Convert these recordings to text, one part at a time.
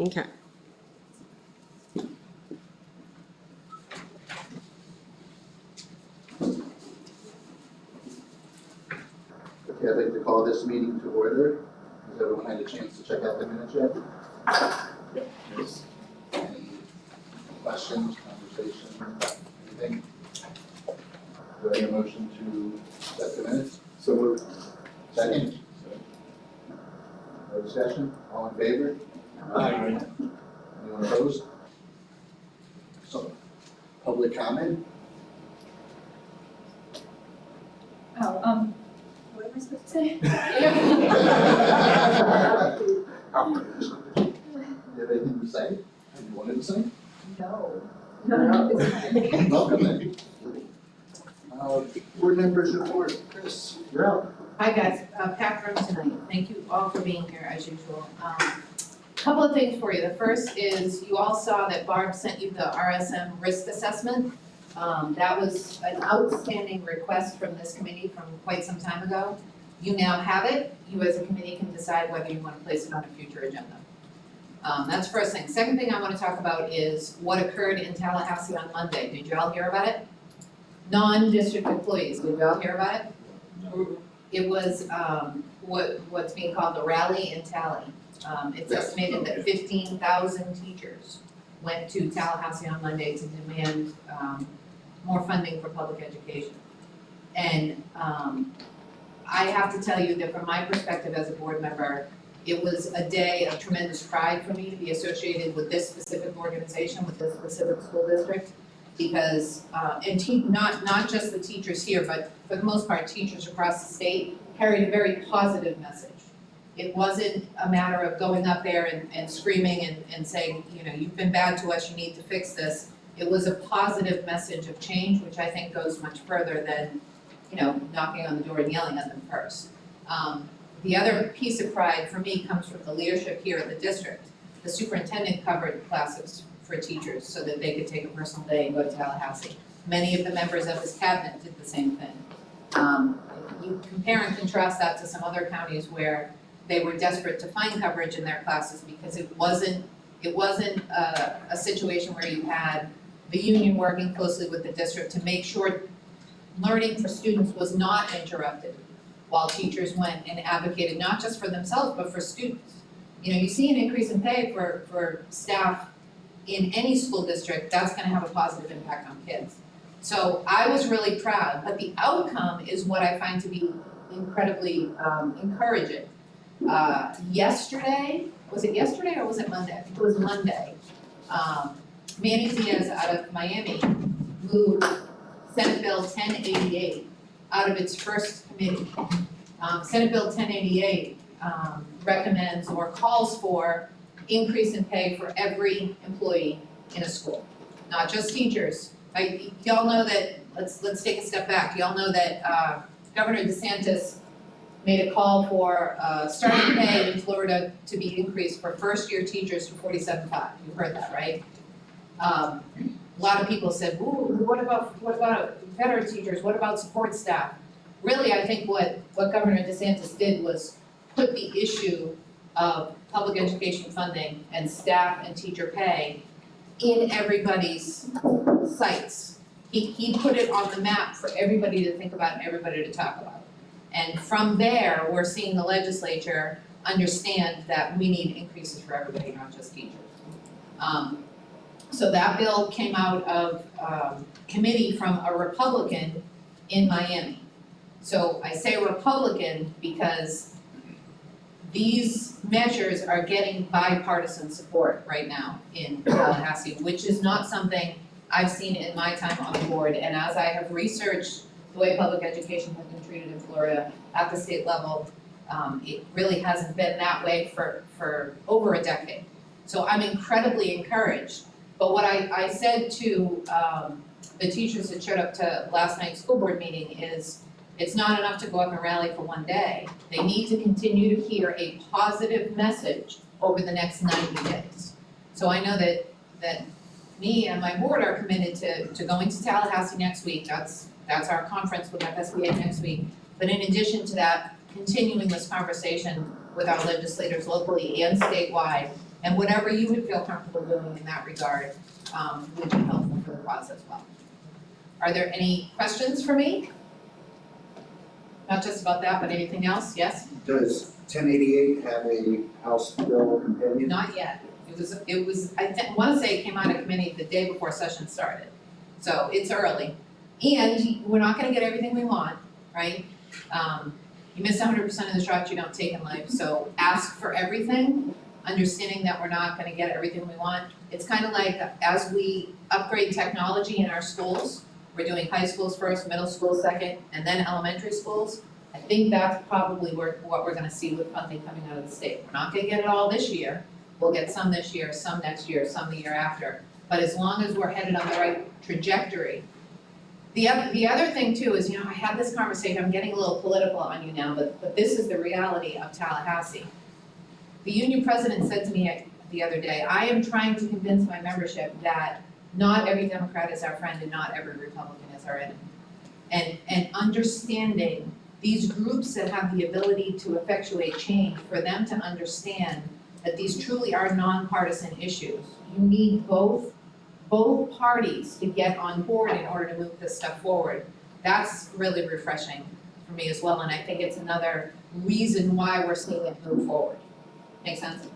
Okay. Okay, I'd like to call this meeting to order. Has everyone had a chance to check out the minutes yet? Yes. Any questions, conversation, anything? Do I hear a motion to accept the minutes? So moved. Second? No discussion? All in favor? Aye. Anyone opposed? So, public comment? Oh, what am I supposed to say? You have anything to say? You wanted to say? No. Welcome then. Board members report. Chris, you're out. Hi guys, packed room tonight. Thank you all for being here as usual. Couple of things for you. The first is you all saw that Barb sent you the RSM risk assessment. That was an outstanding request from this committee from quite some time ago. You now have it. You as a committee can decide whether you want to place it on a future agenda. That's first thing. Second thing I want to talk about is what occurred in Tallahassee on Monday. Did you all hear about it? Non-district employees, did you all hear about it? It was what's being called the rally and tally. It's estimated that 15,000 teachers went to Tallahassee on Monday to demand more funding for public education. And I have to tell you that from my perspective as a board member, it was a day of tremendous pride for me to be associated with this specific organization, with this specific school district. Because, not just the teachers here, but for the most part, teachers across the state carried a very positive message. It wasn't a matter of going up there and screaming and saying, you know, you've been bad to us, you need to fix this. It was a positive message of change, which I think goes much further than, you know, knocking on the door and yelling at them first. The other piece of pride for me comes from the leadership here at the district. The superintendent covered classes for teachers so that they could take a personal day and go to Tallahassee. Many of the members of his cabinet did the same thing. You compare and contrast that to some other counties where they were desperate to find coverage in their classes because it wasn't a situation where you had the union working closely with the district to make sure learning for students was not interrupted while teachers went and advocated not just for themselves but for students. You know, you see an increase in pay for staff in any school district, that's gonna have a positive impact on kids. So I was really proud, but the outcome is what I find to be incredibly encouraging. Yesterday, was it yesterday or was it Monday? I think it was Monday. Manny Diaz out of Miami moved Senate Bill 1088 out of its first committee. Senate Bill 1088 recommends or calls for increase in pay for every employee in a school, not just teachers. Y'all know that, let's take a step back. Y'all know that Governor DeSantis made a call for starting pay in Florida to be increased for first-year teachers to $47,500. You heard that, right? A lot of people said, ooh, what about veteran teachers? What about support staff? Really, I think what Governor DeSantis did was put the issue of public education funding and staff and teacher pay in everybody's sights. He put it on the map for everybody to think about and everybody to talk about. And from there, we're seeing the legislature understand that we need increases for everybody, not just teachers. So that bill came out of committee from a Republican in Miami. So I say Republican because these measures are getting bipartisan support right now in Tallahassee, which is not something I've seen in my time on the board. And as I have researched the way public education has been treated in Florida at the state level, it really hasn't been that way for over a decade. So I'm incredibly encouraged. But what I said to the teachers that showed up to last night's school board meeting is, it's not enough to go up and rally for one day. They need to continue to hear a positive message over the next 90 days. So I know that me and my board are committed to going to Tallahassee next week. That's our conference with FSBA next week. But in addition to that, continuing this conversation with our legislators locally and statewide And whatever you would feel comfortable doing in that regard, would be helpful for the process as well. Are there any questions for me? Not just about that, but anything else? Yes? Does 1088 have a House bill companion? Not yet. It was, wanna say it came out of committee the day before session started. So it's early. And we're not gonna get everything we want, right? You miss 100% of the shots you don't take in life, so ask for everything, understanding that we're not gonna get everything we want. It's kind of like as we upgrade technology in our schools, we're doing high schools first, middle school second, and then elementary schools. I think that's probably what we're gonna see with funding coming out of the state. We're not gonna get it all this year. We'll get some this year, some next year, some the year after. But as long as we're headed on the right trajectory. The other thing too is, I had this conversation, I'm getting a little political on you now, but this is the reality of Tallahassee. The union president said to me the other day, I am trying to convince my membership that not every Democrat is our friend and not every Republican is our enemy. And understanding these groups that have the ability to effectuate change, for them to understand that these truly are nonpartisan issues. You need both parties to get on board in order to move this stuff forward. That's really refreshing for me as well, and I think it's another reason why we're seeing it move forward. Make sense?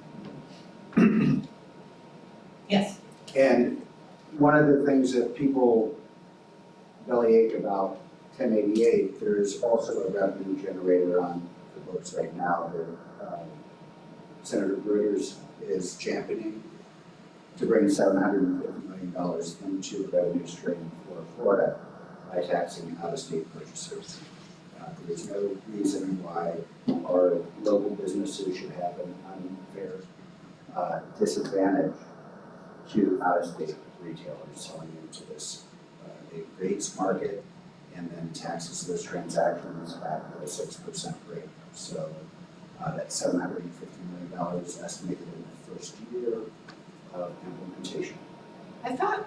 Yes? And one of the things that people bellyache about 1088, there's also a revenue generator on the books right now that Senator Brugers is championing to bring $750 million into the revenue stream for Florida by taxing out-of-state purchasers. There's no reason why our local businesses should have an unfair disadvantage to out-of-state retailers selling into this. It creates market and then taxes those transactions back at a 6% rate. So that's $750 million estimated in the first year of implementation. I thought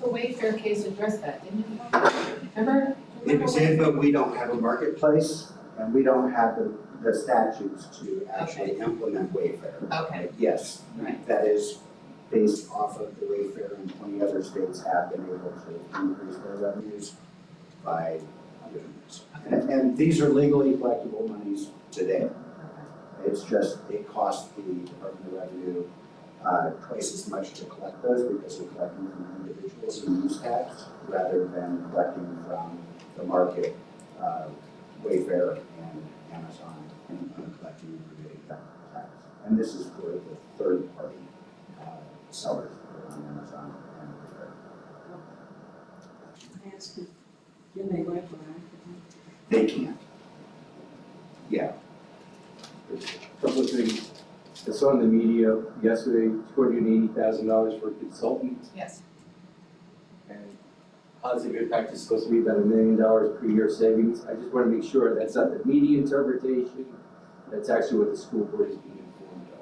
the Wayfair case addressed that, didn't it? Remember? It was in, but we don't have a marketplace and we don't have the statutes to actually implement Wayfair. Okay. Yes, Right. that is based off of the Wayfair, and 20 other states have been able to increase their revenues by doing this. And these are legally collectible monies today. It's just, it costs the Department of Revenue twice as much to collect those because they're collecting from individuals in use tax rather than collecting from the market, Wayfair and Amazon, and collecting and rebating tax. And this is for the third party sellers that are on Amazon and Wayfair. I asked you, can they work for They can't. Yeah, Couple of things. I saw in the media yesterday, $280,000 for a consultant, Yes. and positive impact is supposed to be about $1 million per year savings. I just want to make sure that's not the media interpretation, that's actually what the school board is being informed of.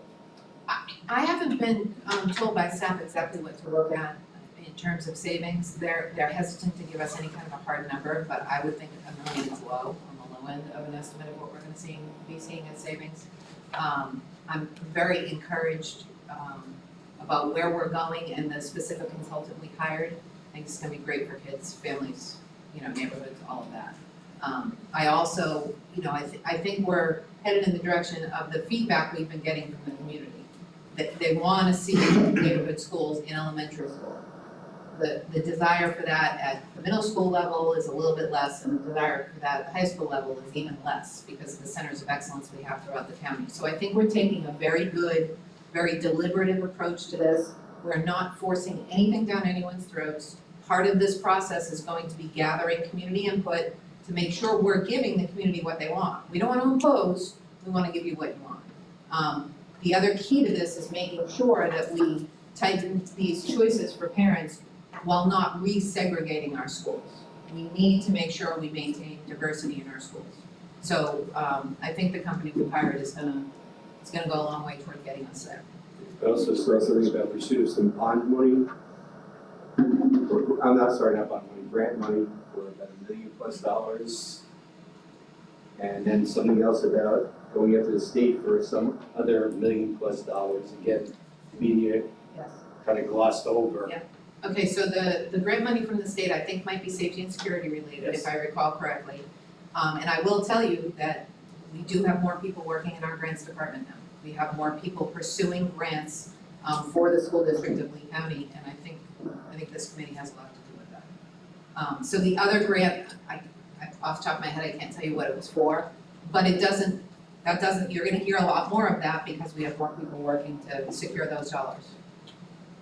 I haven't been told by staff exactly what to look at in terms of savings. They're hesitant to give us any kind of a hard number, but I would think $1 million is low, on the low end of an estimate of what we're gonna be seeing as savings. I'm very encouraged about where we're going and the specific consultant we hired. I think it's gonna be great for kids, families, neighborhoods, all of that. I also, I think we're headed in the direction of the feedback we've been getting from the community. That they wanna see neighborhood schools in elementary school. The desire for that at the middle school level is a little bit less, and the desire for that at the high school level is even less because of the centers of excellence we have throughout the county. So I think we're taking a very good, very deliberative approach to this. We're not forcing anything down anyone's throats. Part of this process is going to be gathering community input to make sure we're giving the community what they want. We don't want to impose, we want to give you what you want. The other key to this is making sure that we tighten these choices for parents while not resegregating our schools. We need to make sure we maintain diversity in our schools. So I think the company we hired is gonna go a long way toward getting us there. I also saw something about pursuit of some bond money. Not bond money, grant money for about $1 million+. And then something else about going after the state for some other $1 million+. Again, media Yes. kind of glossed over. Yeah. Okay, so the grant money from the state, I think might be safety and security related, Yes. if I recall correctly. And I will tell you that we do have more people working in our grants department now. We have more people pursuing grants for the school district of Lee County, and I think this committee has a lot to do with that. So the other grant, off the top of my head, I can't tell you what it was for, but you're gonna hear a lot more of that because we have more people working to secure those dollars.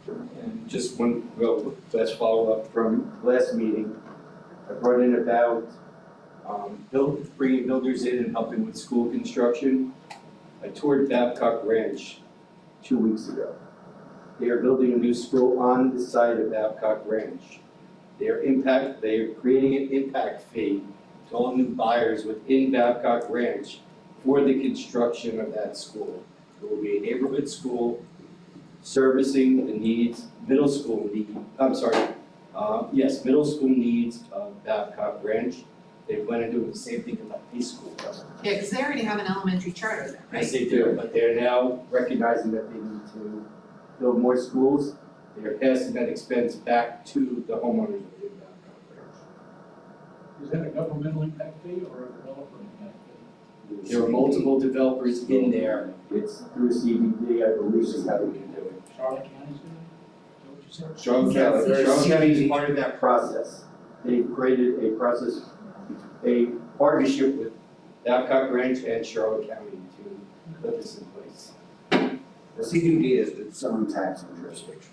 And just one, last follow-up from last meeting, I brought in about bringing builders in and helping with school construction. I toured Babcock Ranch 2 weeks ago. They are building a new school on the site of Babcock Ranch. They are creating an impact fee to all new buyers within Babcock Ranch for the construction of that school. It will be a neighborhood school servicing the needs, middle school needs of Babcock Ranch. They plan on doing the same thing in the high school. Yeah, because they already have an elementary charter there, right? Yes, they do, but they're now recognizing that they need to build more schools. They are passing that expense back to the homeowners within Babcock Ranch. Is that a governmental impact fee or a developer impact fee? There are multiple developers in there. It's through CDD, I believe is how we can do it. Charlotte County's doing it? Is that what you said? Charlotte County is part of that process. They've created a process, a partnership with Babcock Ranch and Charlotte County to put this in place. The CDD is its own taxing jurisdiction,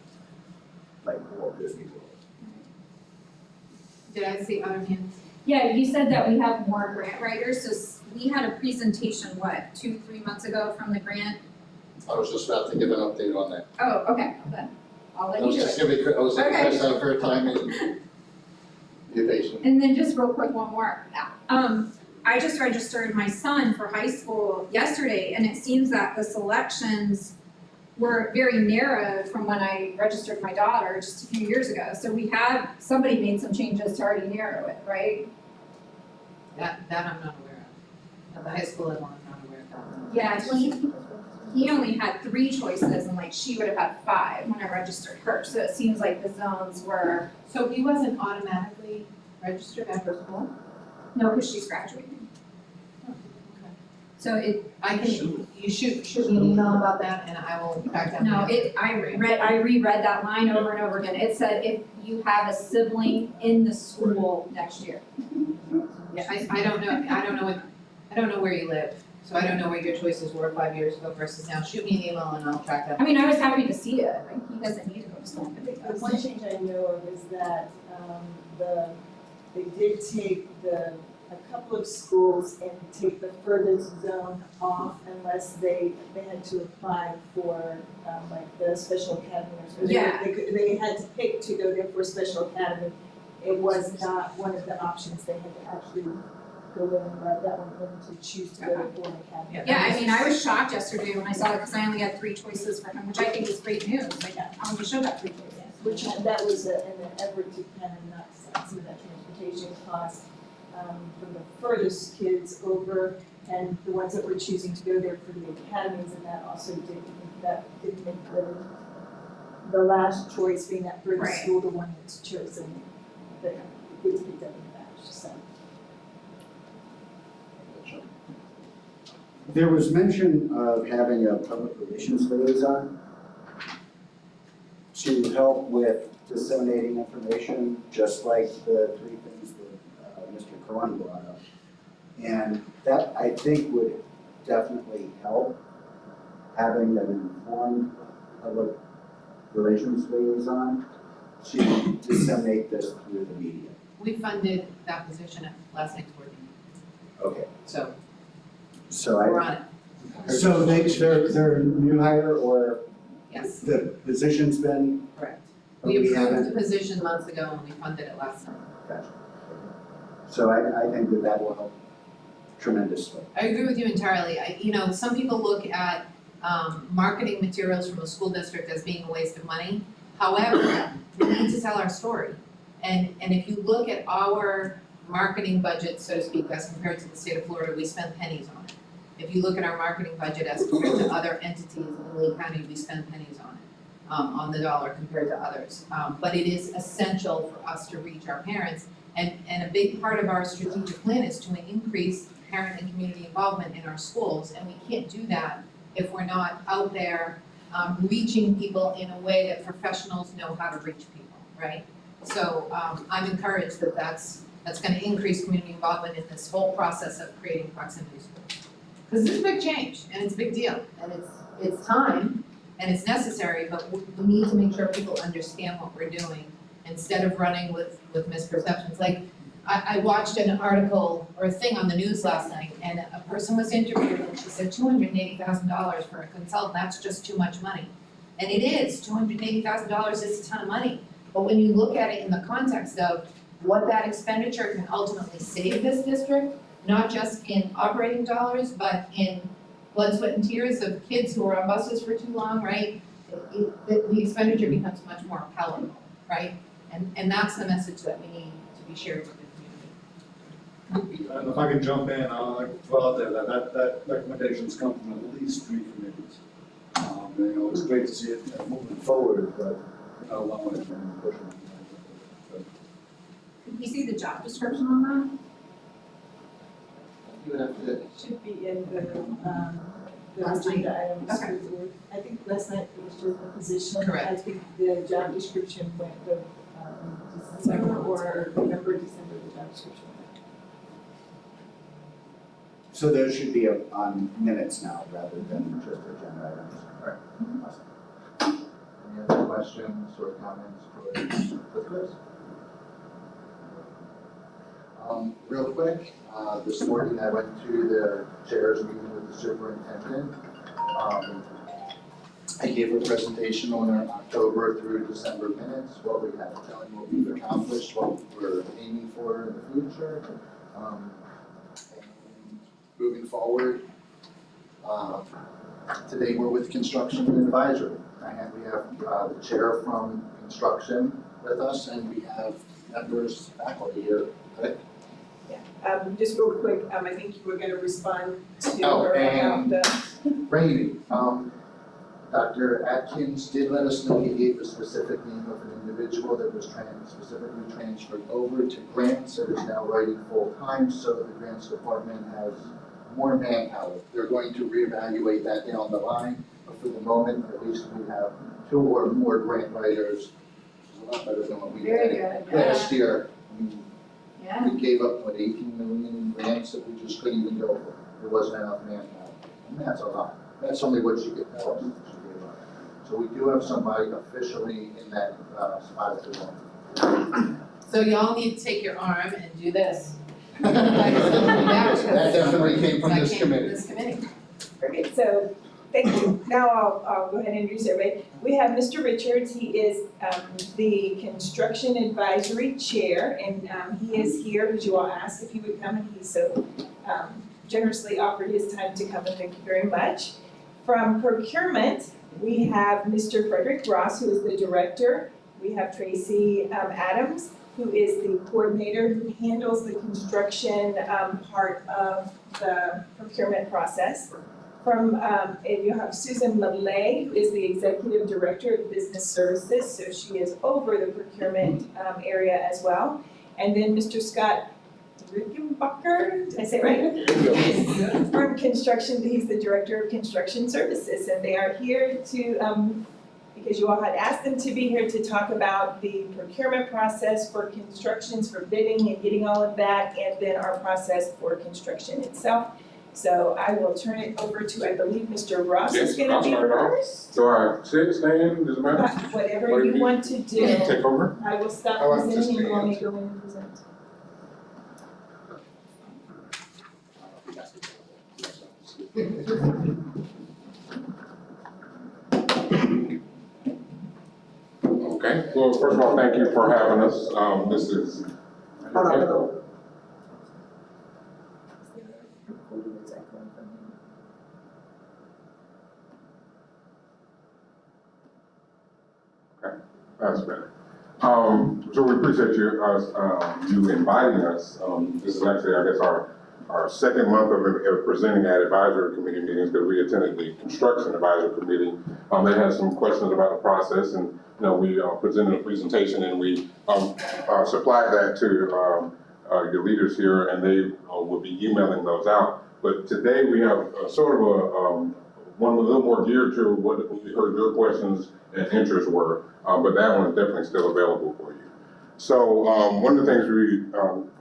like Walt Disney World. Did I see other hands? Yeah, you said that we have more grant writers, so we had a presentation, 2-3 months ago from the grant? I was just about to give an update on that. Oh, okay, then I'll let I you was do just it. giving, I was like, Okay. let's have her time and be patient. And then just real quick, one more. I just registered my son for high school yesterday, and it seems that the selections were very narrow from when I registered my daughter just a few years ago. So somebody made some changes to already narrow it, right? That I'm not aware of. At the high school level, I'm not aware of that. Yeah, he only had 3 choices, and she would have had 5 when I registered her. So it seems like the zones were, So he wasn't automatically registered after school? no, because she's graduating. So I can, you shoot me an email about that and I will track down. no, the- I reread that line over and over again. It said if you have a sibling in the school next year. Yeah, I don't know where you live, so I don't know where your choices were 5 years ago versus now. Shoot me an email and I'll track that. I mean, I was happy to see it. He doesn't need to go to school. The one change I know of is that, they did take a couple of schools and take the furthest zone off unless they had to apply for, the special academy or something. Yeah. They had to pick to go there for a special academy. It was not one of the options. They had to actually go in and write that one in to choose to go for an academy. Yeah, I mean, I was shocked yesterday when I saw it because I only had 3 choices for him, which I think is great news. I only should have 3 choices. Which, that was in an effort to kind of knock some of that transportation cost from the furthest kids over, and the ones that were choosing to go there for the academies, and that also didn't make the last choice being that furthest Right. school, the one that's chosen, that gets picked up in the batch, so. There was mention of having a public relations liaison to help with disseminating information, just like the 3 things that Mr. Cohen brought up. And that, I think, would definitely help, having an informed public relations liaison to disseminate this through the media. We funded that position at last night's board meeting, Okay, so so we're on it, so they're new hire, or yes, the position's been, correct. but We we approved haven't? the position months ago and we funded it last summer. Gotcha. So I think that will help tremendously. I agree with you entirely. Some people look at marketing materials from a school district as being a waste of money. However, we need to tell our story. And if you look at our marketing budget, so to speak, as compared to the state of Florida, we spend pennies on it. If you look at our marketing budget as compared to other entities in Lee County, we spend pennies on it. on the dollar compared to others. But it is essential for us to reach our parents. And a big part of our strategic plan is to increase parent and community involvement in our schools. And we can't do that if we're not out there reaching people in a way that professionals know how to reach people, right? So I'm encouraged that that's gonna increase community involvement in this whole process of creating proximity schools. Because this is a big change, and it's a big deal, and it's time, and it's necessary, but we need to make sure people understand what we're doing instead of running with misperceptions. Like, I watched an article or a thing on the news last night, and a person was interviewed, and she said $280,000 for a consultant, that's just too much money. And it is, $280,000 is a ton of money. But when you look at it in the context of what that expenditure can ultimately save this district, not just in operating dollars, but in blood, sweat, and tears of kids who are on buses for too long, right? The expenditure becomes much more palatable, right? And that's the message that we need to be shared with the community. And if I can jump in, I'd like to throw out there that recommendations come from at least 3 committees. You know, it's great to see it moving forward, but not allowing it to push it. Can we see the job description on that? You would have to, It should be in the Last night. agenda items. Okay. I think last night it was just the position. Correct. I think the job description went the December or November, December, the job description. So those should be on minutes now rather than just agenda items. Alright, awesome. Any other questions or comments for Chris? Real quick, this morning I went to the chair's meeting with the superintendent. I gave a presentation on our October through December minutes, what we had done, what we've accomplished, what we're aiming for in the future. And moving forward, today we're with Construction and Advisory. We have the chair from construction with us, and we have members, faculty here. Right? Just real quick, I think you were gonna respond to Oh, her about and- the. Rainy, Dr. Atkins did let us know he gave a specific name of an individual that was specifically transferred over to grants that is now writing full-time, so the grants department has more manpower. They're going to reevaluate that down the line, but for the moment, at least we have 2 or more grant writers, which is a lot better than what we Very had good. last year. Yeah. We gave up, 18 million in grants that we just couldn't even go for. There wasn't enough manpower. And that's a lot. That's only what you get tell us that you gave up. So we do have somebody officially in that spot at the moment. So y'all need to take your arm and do this. That definitely came from this committee. This committee. Okay, so, thank you. Now I'll go ahead and introduce everybody. We have Mr. Richards, he is the Construction Advisory Chair, and he is here because you all asked if he would come, and he so generously offered his time to come, and thank you very much. From Procurement, we have Mr. Frederick Ross, who is the Director. We have Tracy Adams, who is the coordinator who handles the construction part of the procurement process. From, and you have Susan Malay, who is the Executive Director of Business Services, so she is over the procurement area as well. And then Mr. Scott Rickenbacker, did I say it right? From Construction, he's the Director of Construction Services, and they are here to, because you all had asked them to be here to talk about the procurement process for constructions, for bidding and getting all of that, and then our process for construction itself. So I will turn it over to, I believe, Mr. Ross is Yes, gonna I'll be start it off. first. Do I sit, stand, does it matter? Whatever you want to do. Take over? I will stop I like to presenting and you want me to stand. go in and present. Okay, well, first of all, thank you for having us. This is. That's better. So we appreciate you inviting us. This is actually, I guess, our our second month of presenting at advisory committee meetings, because we attended the construction advisory committee. They had some questions about the process, and we presented a presentation, and we supplied that to your leaders here, and they will be emailing those out. But today we have sort of one a little more geared to what we heard your questions and interests were, but that one is definitely still available for you. So one of the things we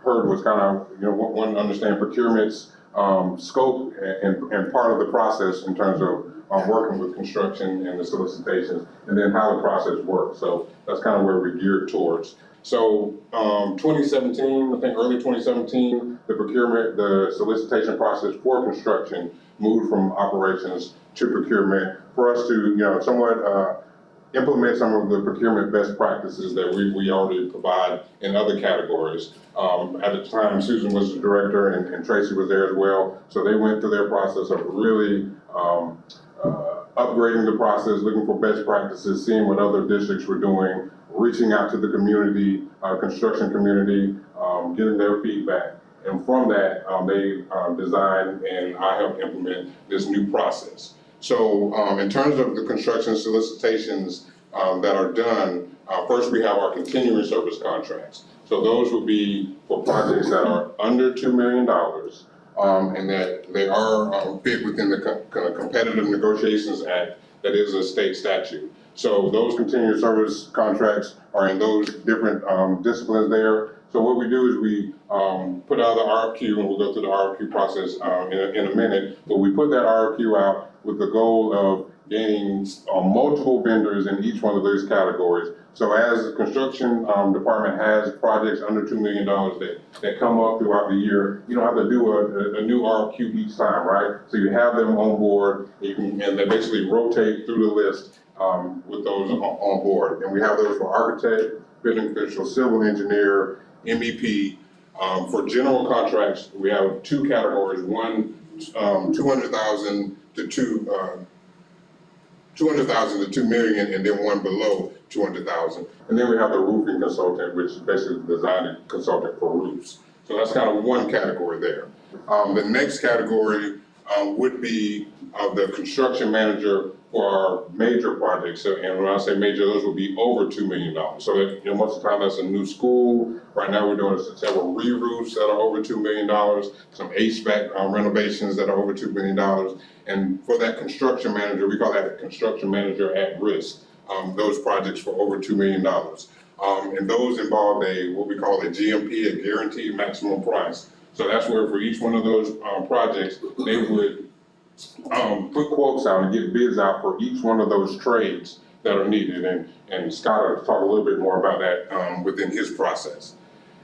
heard was kind of, wanting to understand procurement's scope and part of the process in terms of working with construction and the solicitations, and then how the process works. So that's kind of where we're geared towards. So 2017, I think early 2017, the solicitation process for construction moved from operations to procurement for us to, somewhat implement some of the procurement best practices that we already provide in other categories. At the time, Susan was the director and Tracy was there as well. So they went through their process of really upgrading the process, looking for best practices, seeing what other districts were doing, reaching out to the community, construction community, getting their feedback. And from that, they designed and I helped implement this new process. So in terms of the construction solicitations that are done, first we have our continuing service contracts. So those will be for projects that are under $2 million and that they are fit within the Competitive Negotiations Act, that is a state statute. So those continuing service contracts are in those different disciplines there. So what we do is we put out the RFQ, and we'll go through the RFQ process in a minute, but we put that RFQ out with the goal of gaining multiple vendors in each one of those categories. So as the construction department has projects under $2 million that come up throughout the year, you don't have to do a new RFQ each time, right? So you have them on board, and they basically rotate through the list with those on board. And we have those for architect, building official, civil engineer, MEP. For general contracts, we have two categories: one, 200,000 to 200,000 to $2 million, and then one below 200,000. And then we have the roofing consultant, which is basically the design consultant for roofs. So that's kind of one category there. The next category would be the construction manager for our major projects. So, and when I say major, those would be over $2 million. So that, most of the time that's a new school. Right now we're doing several re-roofs that are over $2 million, some HVAC renovations that are over $2 million. And for that construction manager, we call that a construction manager at risk, those projects for over $2 million. And those involve what we call a GMP, a guaranteed maximum price. So that's where for each one of those projects, they would put quotes out and get bids out for each one of those trades that are needed. And Scott will talk a little bit more about that within his process.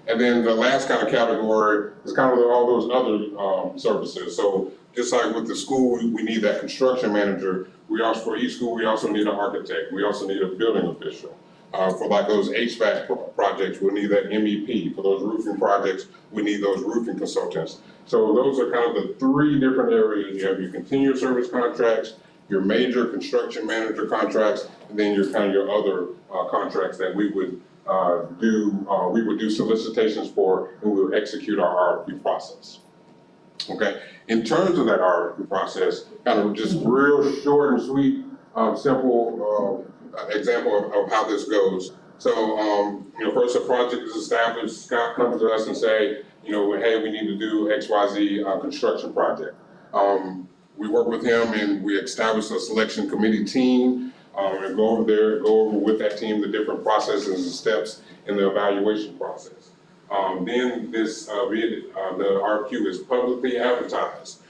And then the last kind of category is kind of all those other services. So just like with the school, we need that construction manager. For each school, we also need an architect. We also need a building official. For like those HVAC projects, we'll need that MEP. For those roofing projects, we need those roofing consultants. So those are kind of the three different areas. You have your continuous service contracts, your major construction manager contracts, and then your other contracts that we would do solicitations for, and we would execute our RFQ process. Okay, in terms of that RFQ process, kind of just real short and sweet, simple example of how this goes. So, first a project is established, Scott comes to us and say, hey, we need to do XYZ construction project. We work with him and we establish a selection committee team and go over with that team the different processes and steps in the evaluation process. Then the RFQ is publicly advertised.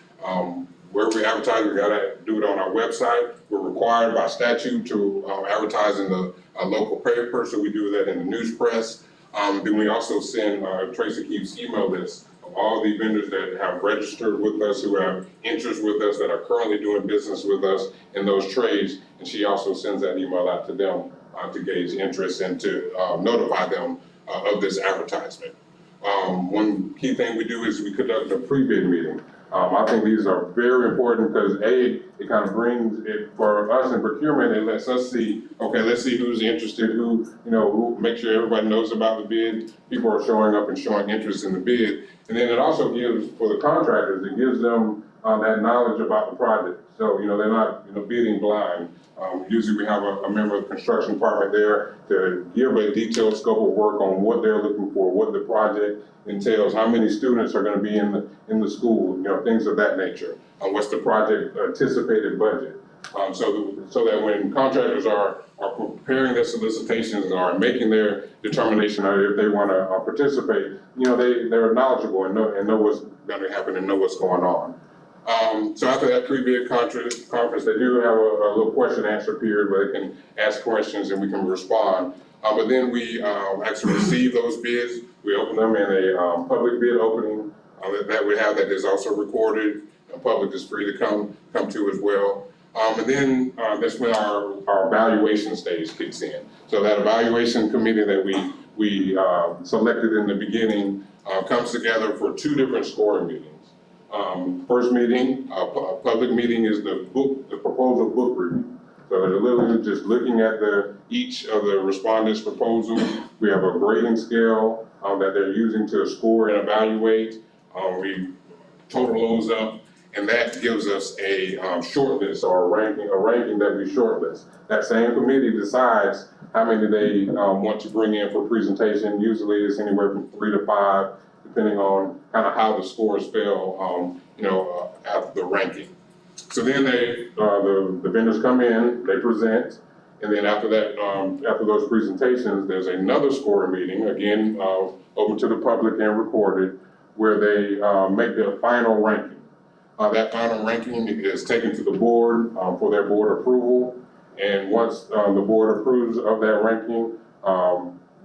Where we advertise, we gotta do it on our website. We're required by statute to advertise in the local paper, so we do that in the news press. Then we also send Tracy Keefe's email list of all the vendors that have registered with us, who have interest with us, that are currently doing business with us in those trades. And she also sends that email out to them to gauge interest and to notify them of this advertisement. One key thing we do is we conduct a pre-bid meeting. I think these are very important because it kind of brings it, for us in procurement, it lets us see, okay, let's see who's interested, who, make sure everybody knows about the bid. People are showing up and showing interest in the bid. And then it also gives, for the contractors, it gives them that knowledge about the project. So, they're not, bidding blind. Usually we have a member of the construction department there to give a detailed scope of work on what they're looking for, what the project entails, how many students are gonna be in the school, things of that nature. What's the project anticipated budget? So that when contractors are preparing their solicitations and are making their determination of if they wanna participate, they're knowledgeable and know what's gonna happen and know what's going on. So after that pre-bid conference, they do have a little question and answer period where they can ask questions and we can respond. But then we actually receive those bids. We open them in a public bid opening that we have that is also recorded. The public is free to come to as well. And then that's when our evaluation stage kicks in. So that evaluation committee that we selected in the beginning comes together for 2 different scoring meetings. First meeting, public meeting is the proposal book review. So they're literally just looking at each of the respondents' proposals. We have a grading scale that they're using to score and evaluate. We total those up, and that gives us a shortlist or a ranking that we shortlist. That same committee decides how many they want to bring in for presentation. Usually it's anywhere from 3 to 5, depending on kind of how the scores fell, after the ranking. So then the vendors come in, they present, and then after that, after those presentations, there's another scoring meeting, again, open to the public and recorded, where they make their final ranking. That final ranking is taken to the board for their board approval, and once the board approves of that ranking,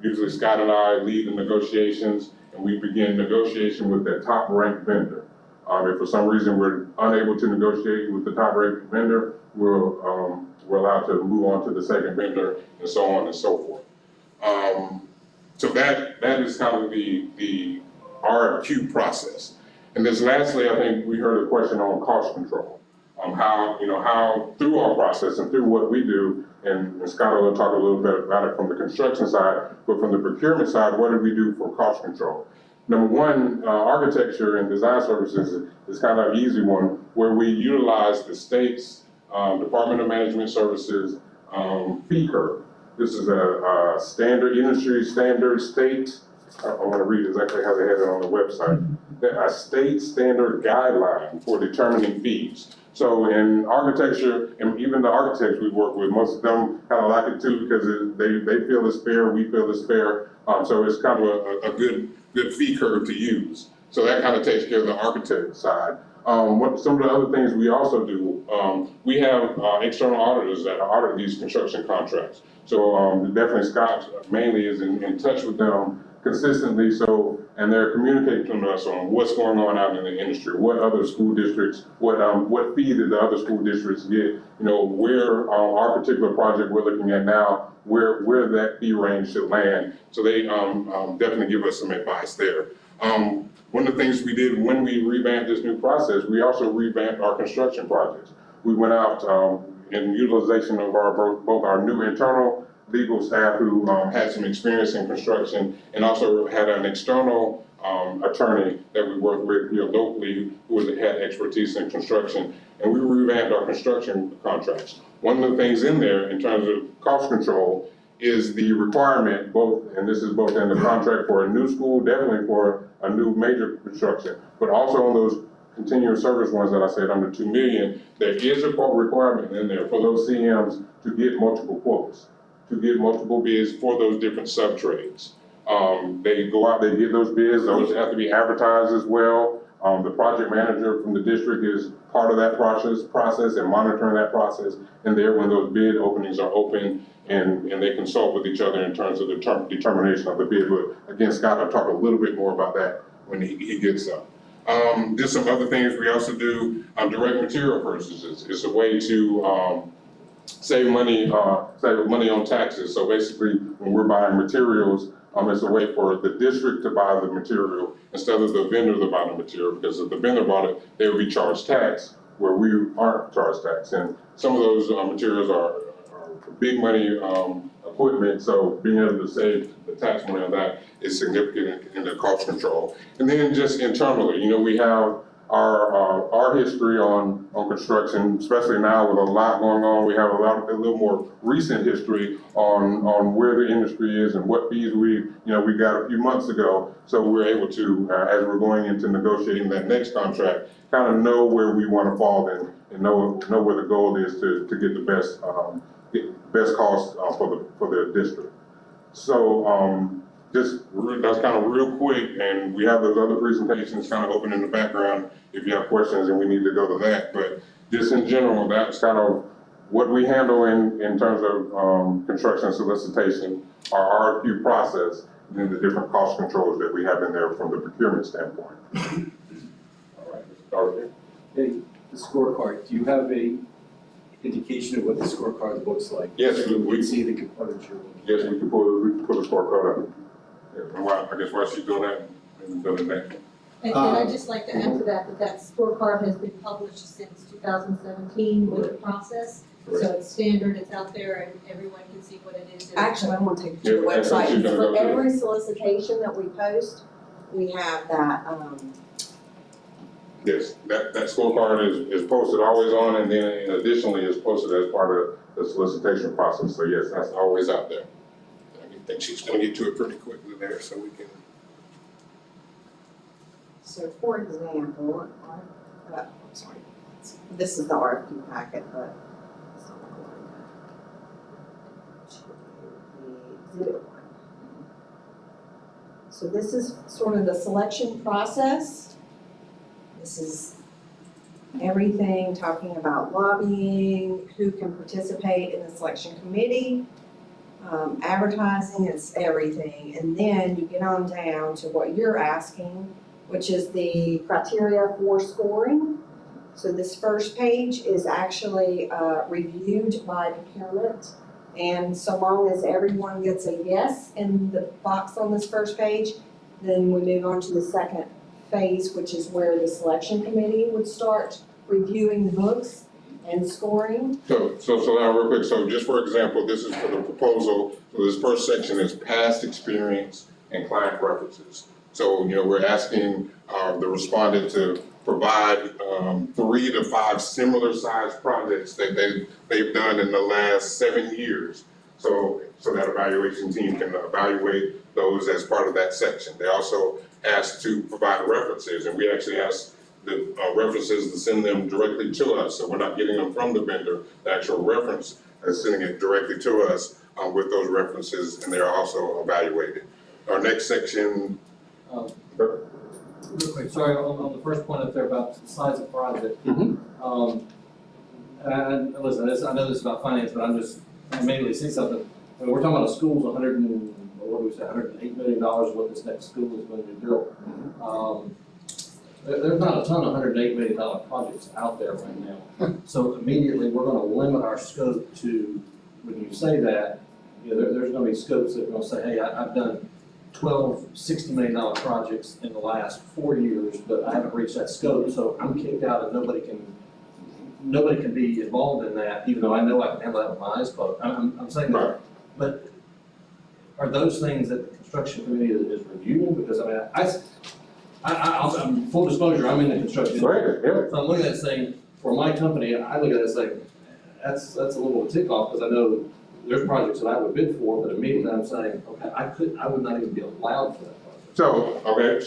usually Scott and I lead the negotiations, and we begin negotiation with that top ranked vendor. If for some reason we're unable to negotiate with the top ranked vendor, we're allowed to move on to the second vendor and so on and so forth. So that is kind of the RFQ process. And then lastly, I think we heard a question on cost control. How through our process and through what we do, and Scott will talk a little bit about it from the construction side, but from the procurement side, what do we do for cost control? Number one, architecture and design services is kind of an easy one, where we utilize the state's Department of Management Services fee curve. This is a standard, industry standard state, I want to read exactly how they have it on the website, a state standard guideline for determining fees. So in architecture, and even the architects we work with, most of them kind of like it too, because they feel it's fair, we feel it's fair. So it's kind of a good fee curve to use. So that kind of takes care of the architect side. Some of the other things we also do, we have external auditors that audit these construction contracts. So definitely Scott mainly is in touch with them consistently, and they're communicating to us on what's going on out in the industry, what other school districts, what fee did the other school districts get, where our particular project we're looking at now, where that fee range should land. So they definitely give us some advice there. One of the things we did when we revamped this new process, we also revamped our construction projects. We went out in utilization of both our new internal legal staff who had some experience in construction, and also had an external attorney that we worked with here locally who had expertise in construction, and we revamped our construction contracts. One of the things in there in terms of cost control is the requirement, and this is both in the contract for a new school, definitely for a new major construction, but also on those continuous service ones that I said under 2 million, there is a requirement in there for those CMs to get multiple quotes, to get multiple bids for those different sub-trades. They go out, they get those bids, those have to be advertised as well. The project manager from the district is part of that process and monitoring that process, and there when those bid openings are open, and they consult with each other in terms of the determination of the bid. But again, Scott will talk a little bit more about that when he gets up. Just some other things we also do, direct material purchases. It's a way to save money on taxes. So basically, when we're buying materials, It's a way for the district to buy the material instead of the vendor to buy the material, because if the vendor bought it, they would be charged tax, where we aren't charged tax. And some of those materials are big money equipment, so being able to save the tax money on that is significant in the cost control. And then just internally, you know, we have our history on construction, especially now with a lot going on. We have a little more recent history on where the industry is and what fees we got a few months ago. So we're able to, as we're going into negotiating that next contract, kind of know where we want to fall in and know where the goal is to get the best cost for the district. So that's kind of real quick, and we have those other presentations kind of open in the background if you have questions and we need to go to that. But just in general, that's kind of what we handle in terms of construction solicitation, our RFQ process, and then the different cost controls that we have in there from the procurement standpoint. All right, let's start there. Hey, the scorecard, do you have a indication of what the scorecard looks like? Yes, So we- can see the components you're looking at. Yes, we can pull the scorecard up. Yeah, and I guess while she's doing that, maybe go to the next one. And I'd just like to add to that scorecard has been published since 2017 with the process. So it's standard, it's out there, and everyone can see what it is. Actually, I'm gonna take you to the Yeah, that's what she's website. gonna go For to. every solicitation that we post, we have that, Yes, that scorecard is posted always on, and then additionally is posted as part of the solicitation process. So yes, that's always out there. I think she's gonna get to it pretty quickly there, so we can. so for example, I'm sorry, this is the RFQ packet, but it's not going to the exhibit one. So this is sort of the selection process. This is everything talking about lobbying, who can participate in the selection committee, advertising, it's everything. And then you get on down to what you're asking, which is the criteria for scoring. So this first page is actually reviewed by procurement. And so long as everyone gets a yes in the box on this first page, then we move on to the second phase, which is where the selection committee would start reviewing the books and scoring. So now real quick, so just for example, this is for the proposal. So this first section is past experience and client references. So, we're asking the respondent to provide 3 to 5 similar sized projects that they've done in the last 7 years. So that evaluation team can evaluate those as part of that section. They also asked to provide references, and we actually asked the references to send them directly to us. So we're not getting them from the vendor. The actual reference is sending it directly to us with those references, and they're also evaluated. Our next section. Real quick, sorry, on the first point up there about the size of project. And listen, I know this is about finance, but I immediately see something. I mean, we're talking about a school's $108 million is what this next school is going to be built. There's not a ton of $108 million projects out there right now. So immediately, we're gonna limit our scope to, when you say that, there's gonna be scopes that are gonna say, hey, I've done 12 $60 million projects in the last 4 years, but I haven't reached that scope, so I'm kicked out and nobody can be involved in that, even though I know I can handle that with my eyes closed. I'm saying that, but are those things that the construction committee is reviewing? Because I'm full disclosure, I'm in the construction. Right, yeah. So I'm looking at this thing, for my company, I look at this thing, that's a little tick off, because I know there's projects that I would bid for, but immediately I'm saying, okay, I would not even be allowed for that project. So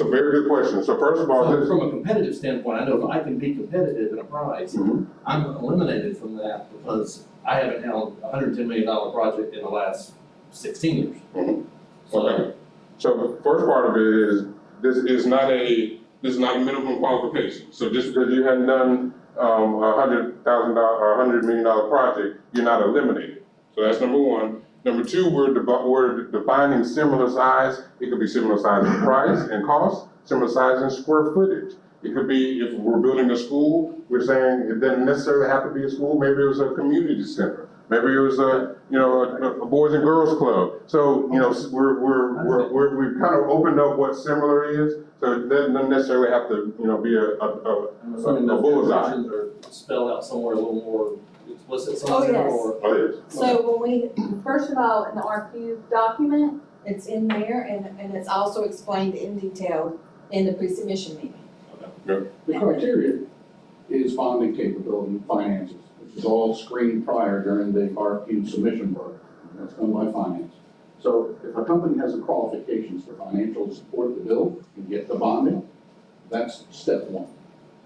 very good question. So first of all, So from a competitive standpoint, I know if I can be competitive in a price, I'm eliminated from that because I haven't held a $110 million project in the last 16 years. Okay. So first part of it is, this is not a minimum qualification. So just because you hadn't done $100,000 or $100 million project, you're not eliminated. So that's number one. Number two, we're defining similar size. It could be similar size in price and cost, similar size in square footage. It could be, if we're building a school, we're saying it doesn't necessarily have to be a school, maybe it was a community center. Maybe it was a Boys and Girls Club. So, we've kind of opened up what similar is, so it doesn't necessarily have to, be I'm assuming a those bullseye. definitions are spelled out somewhere a little more explicit Oh, somewhere, yes. or? Oh, it is. So when we, first of all, in the RFQ document, it's in there and it's also explained in detail in the pre-submission meeting. The criteria is bonding capability and finances, which is all screened prior during the RFQ submission work. That's done by finance. So if a company has the qualifications for financial support the bill and get the bonding, that's step one.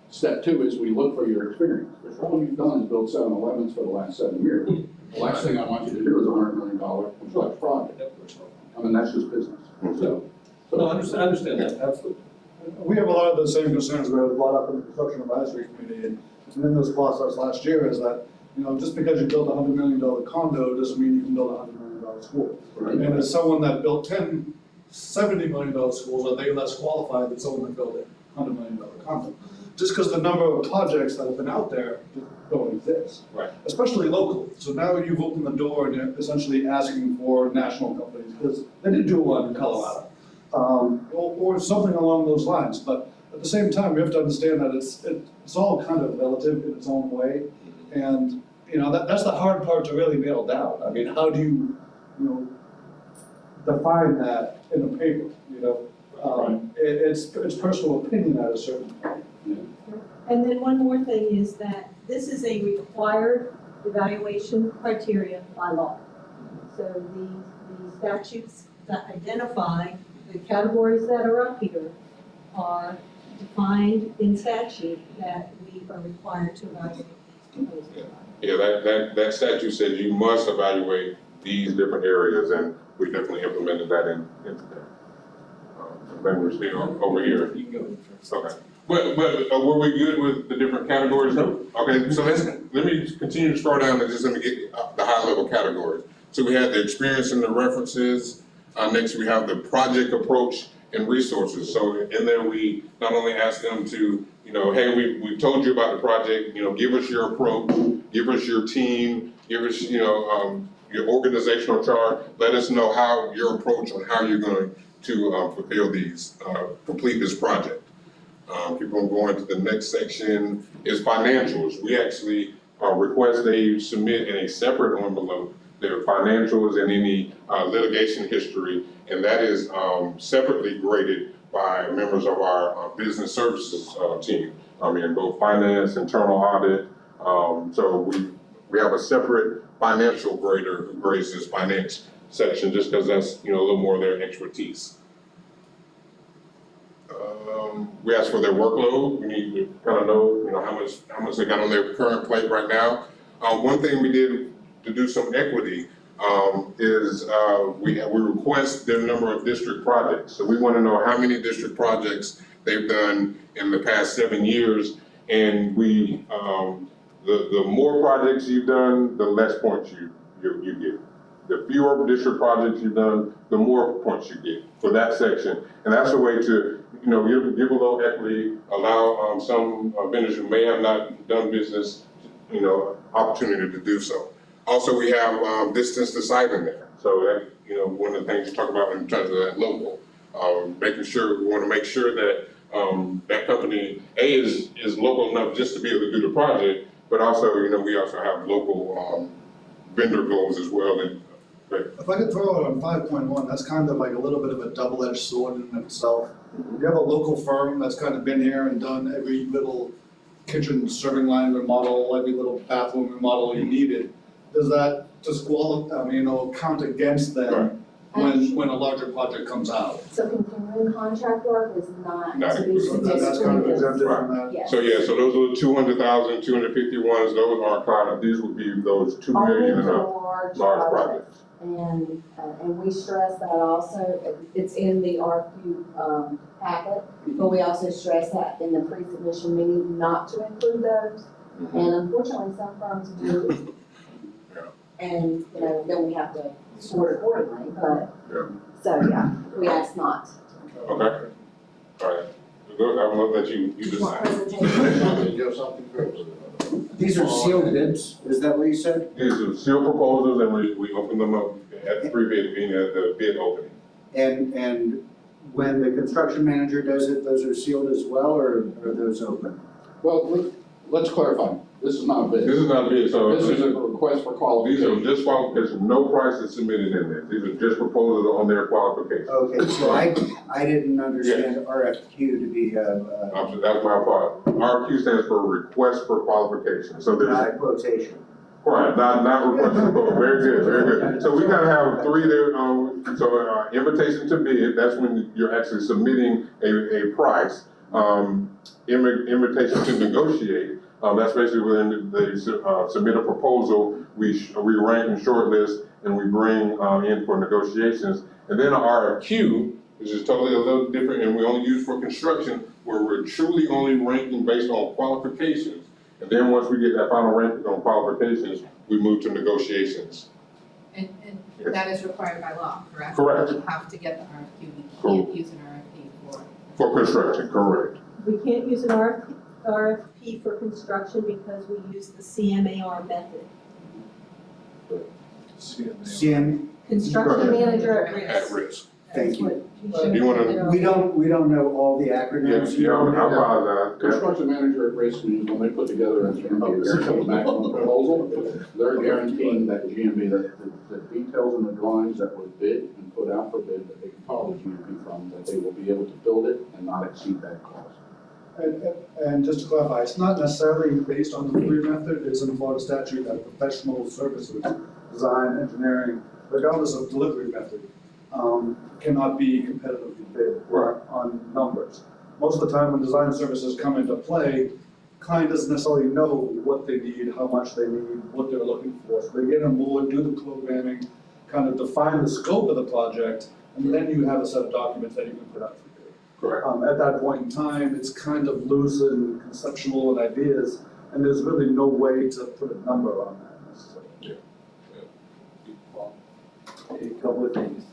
Step two is we look for your experience. If all you've done is build 7-Elevens for the last 7 years, the last thing I want you to do is a $100 million construction project. I mean, that's just business. So No, I understand that, absolutely. We have a lot of the same concerns we had brought up in the construction advisory committee, and in this process last year is that, just because you build a $100 million condo doesn't mean you can build a $100 million school. Right. And as someone that built 10 $70 million schools, are they less qualified than someone that built a $100 million condo? Just because the number of projects that have been out there don't exist. Right. Especially locally. So now you've opened the door and you're essentially asking for national companies, because they did do one in Colorado. Or something along those lines, but at the same time, we have to understand that it's all kind of relative in its own way. And, that's the hard part to really nail down. I mean, how do you, define that in a paper, It's personal opinion at a certain point. And then one more thing is that this is a required evaluation criteria by law. So the statutes that identify the categories that are up here are defined in statute that we are required to evaluate these proposals. Yeah, that statute says you must evaluate these different areas, and we definitely implemented that into there. Maybe we're still over here. You can go first. Okay. But were we good with the different categories? Nope. Okay, so let me continue to scroll down and just let me get the high level categories. So we had the experience and the references. Next we have the project approach and resources. So in there we not only ask them to, hey, we've told you about the project, give us your approach, give us your team, give us, your organizational chart. Let us know how your approach on how you're going to fulfill these, complete this project. Keep on going to the next section is financials. We actually request they submit in a separate envelope their financials and any litigation history, and that is separately graded by members of our business services team. In both finance, internal audit. So we have a separate financial grader who grades this finance section just because that's a little more of their expertise. We ask for their workload. We need to kind of know, how much they got on their current plate right now. One thing we did to do some equity is we request their number of district projects. So we want to know how many district projects they've done in the past 7 years, and we the more projects you've done, the less points you get. The fewer district projects you've done, the more points you get for that section, and that's a way to give a little equity, allow some vendors who may have not done business, opportunity to do so. Also, we have distance to site in there. So that, one of the things you talk about in terms of that local, we want to make sure that that company, A, is local enough just to be able to do the project, but also, we also have local vendor goals as well. And, If I could throw it on 5.1, that's kind of like a little bit of a double-edged sword in itself. You have a local firm that's kind of been here and done every little kitchen serving line remodel, every little bathroom remodel you needed. Does that count against them when a larger project comes out? So continuing contract work is not Not to be So that's kind of exempted from that? Yes. so so those are the 200,000, 250 ones, those are kind of, these would be those 2 million and up Only for large projects. And we stress that also, it's in the RFQ packet, but we also stress that in the pre-submission meeting not to include those. And unfortunately, some firms do. And, then we have to sort accordingly, but, we ask not. Okay. All right. Good. I will let you decide. Presentation. You have something first? These are sealed bids, is that what you said? These are sealed proposals and we open them up at the pre-bid, meaning at the bid opening. And when the construction manager does it, those are sealed as well, or are those open? Well, let's clarify, this is not a bid. This is not a bid, so. This is a request for These are qualification. just qualifications, no price is submitted in there. These are just proposals on their qualifications. Okay, so I didn't understand RFQ to be That's my part. RFQ stands for request for qualification. So there's, not a quotation. right, not request for quote. Very good, very good. So we kind of have three there. Invitation to bid, that's when you're actually submitting a price. Invitation to negotiate, that's basically when they submit a proposal, we rank and shortlist, and we bring in for negotiations. And then an RFQ, which is totally a little different, and we only use for construction, where we're truly only ranking based on qualifications. And then once we get that final ranking on qualifications, we move to negotiations. And that is required by law, correct? Correct. You have to get the RFQ, you can't use an RFP for. For construction, correct. We can't use an RFP for construction because we use the CMAR method. CM, Construction manager at At risk. risk. thank you. Do you wanna- We don't know all the acronyms. Yeah, I apologize. Construction manager at risk means when they put together a GMB, their maximum proposal, they're guaranteeing that GMB, that the details and the drawings that were bid and put out for bid, that they can call the GMB from, that they will be able to build it and not exceed that cost. And just to clarify, it's not necessarily based on the delivery method, it's in the Florida statute that professional services, design, engineering, regardless of delivery method, cannot be competitively bid on numbers. Most of the time when design services come into play, client doesn't necessarily know what they need, how much they need, what they're looking for. So they get on board, do the programming, kind of define the scope of the project, and then you have a set of documents that you can put out for bid. Correct. At that point in time, it's kind of loose and conceptual and ideas, and there's really no way to put a number on that necessarily. A couple of things.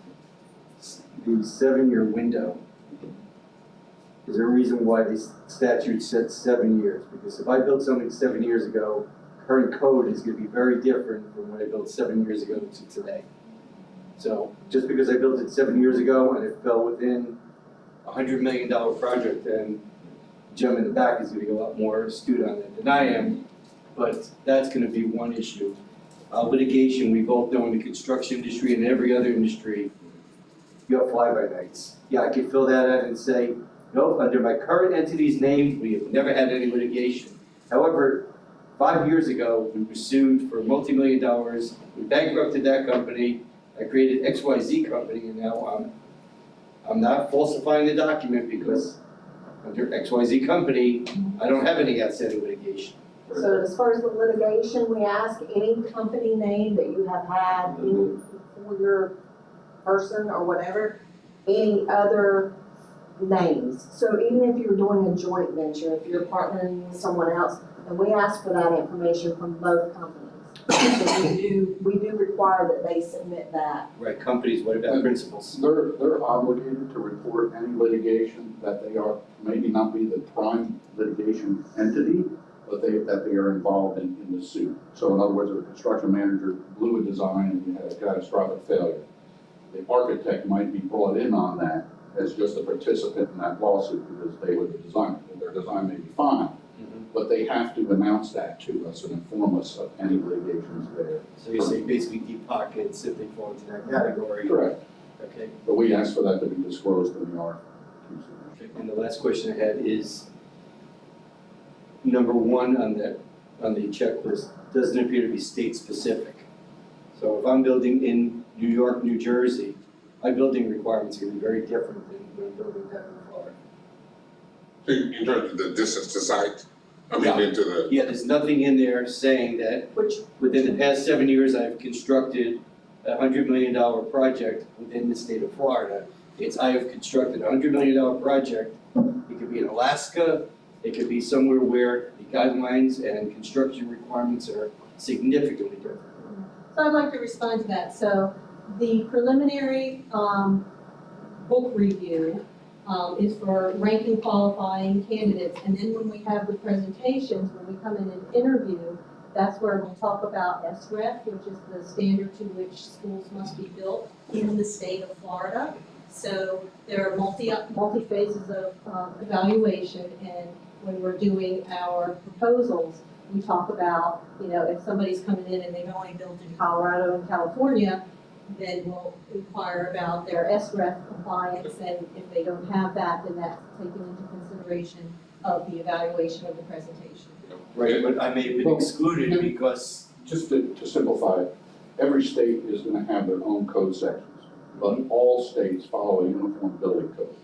The 7-year window, is there a reason why the statute said 7 years? Because if I built something 7 years ago, current code is gonna be very different from what I built 7 years ago to today. So just because I built it 7 years ago and it fell within $100 million project, then Jim in the back is gonna be a lot more astute on it than I am, but that's gonna be one issue. Litigation, we both know in the construction industry and every other industry, you have fly-by-nights. Yeah, I can fill that out and say, nope, under my current entity's name, we have never had any litigation. However, 5 years ago, we were sued for multi-million dollars, we bankrupted that company, I created XYZ company, and now I'm not falsifying the document because under XYZ company, I don't have any outstanding litigation. So as far as the litigation, we ask any company name that you have had, any for your person or whatever, any other names. So even if you're doing a joint venture, if you're partnering with someone else, then we ask for that information from both companies. So we do require that they submit that. Right, companies, what about principals? They're obligated to report any litigation that they are, maybe not be the prime litigation entity, but that they are involved in the suit. So in other words, if a construction manager blew a design and you had a catastrophic failure, the architect might be brought in on that as just a participant in that lawsuit because they were the designer. Their design may be fine, but they have to announce that to us and inform us of any litigations there. So you say basically deep pockets if they fall into that category. Correct, Okay, but we ask for that to be disclosed in the RFQ. and the last question I had is, number one on the checklist doesn't appear to be state specific. So if I'm building in New York, New Jersey, my building requirements are gonna be very different than when I'm building down in Florida. So in terms of the distance to site, Yeah. into the, Yeah, there's nothing in there saying that within the past 7 years, I've constructed a $100 million project within the state of Florida. It's I have constructed a $100 million project. It could be in Alaska, it could be somewhere where the guidelines and construction requirements are significantly different. So I'd like to respond to that. So the preliminary book review is for ranking qualifying candidates. And then when we have the presentations, when we come in and interview, that's where we'll talk about SREF, which is the standard to which schools must be built in the state of Florida. So there are multi phases of evaluation, and when we're doing our proposals, we talk about, you know, if somebody's coming in and they've only built in Colorado and California, then we'll inquire about their SREF compliance, and if they don't have that, then that's taken into consideration of the evaluation of the presentation. Right, but I may have been excluded because, Just to simplify it, every state is gonna have their own code sections, but all states follow a uniform building code.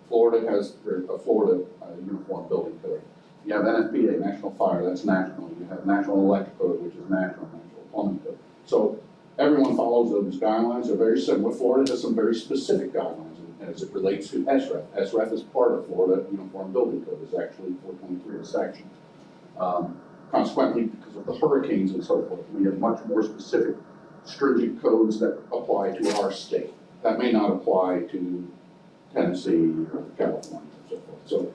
Florida has a Florida uniform building code. You have NFPA, National Fire, that's national. You have National Electric Code, which is national plumbing code. So everyone follows those guidelines, they're very similar. Florida has some very specific guidelines as it relates to SREF. SREF is part of Florida Uniform Building Code, it's actually 423 section. Consequently, because of the hurricanes and so forth, we have much more specific, stringent codes that apply to our state. That may not apply to Tennessee or California and so forth. So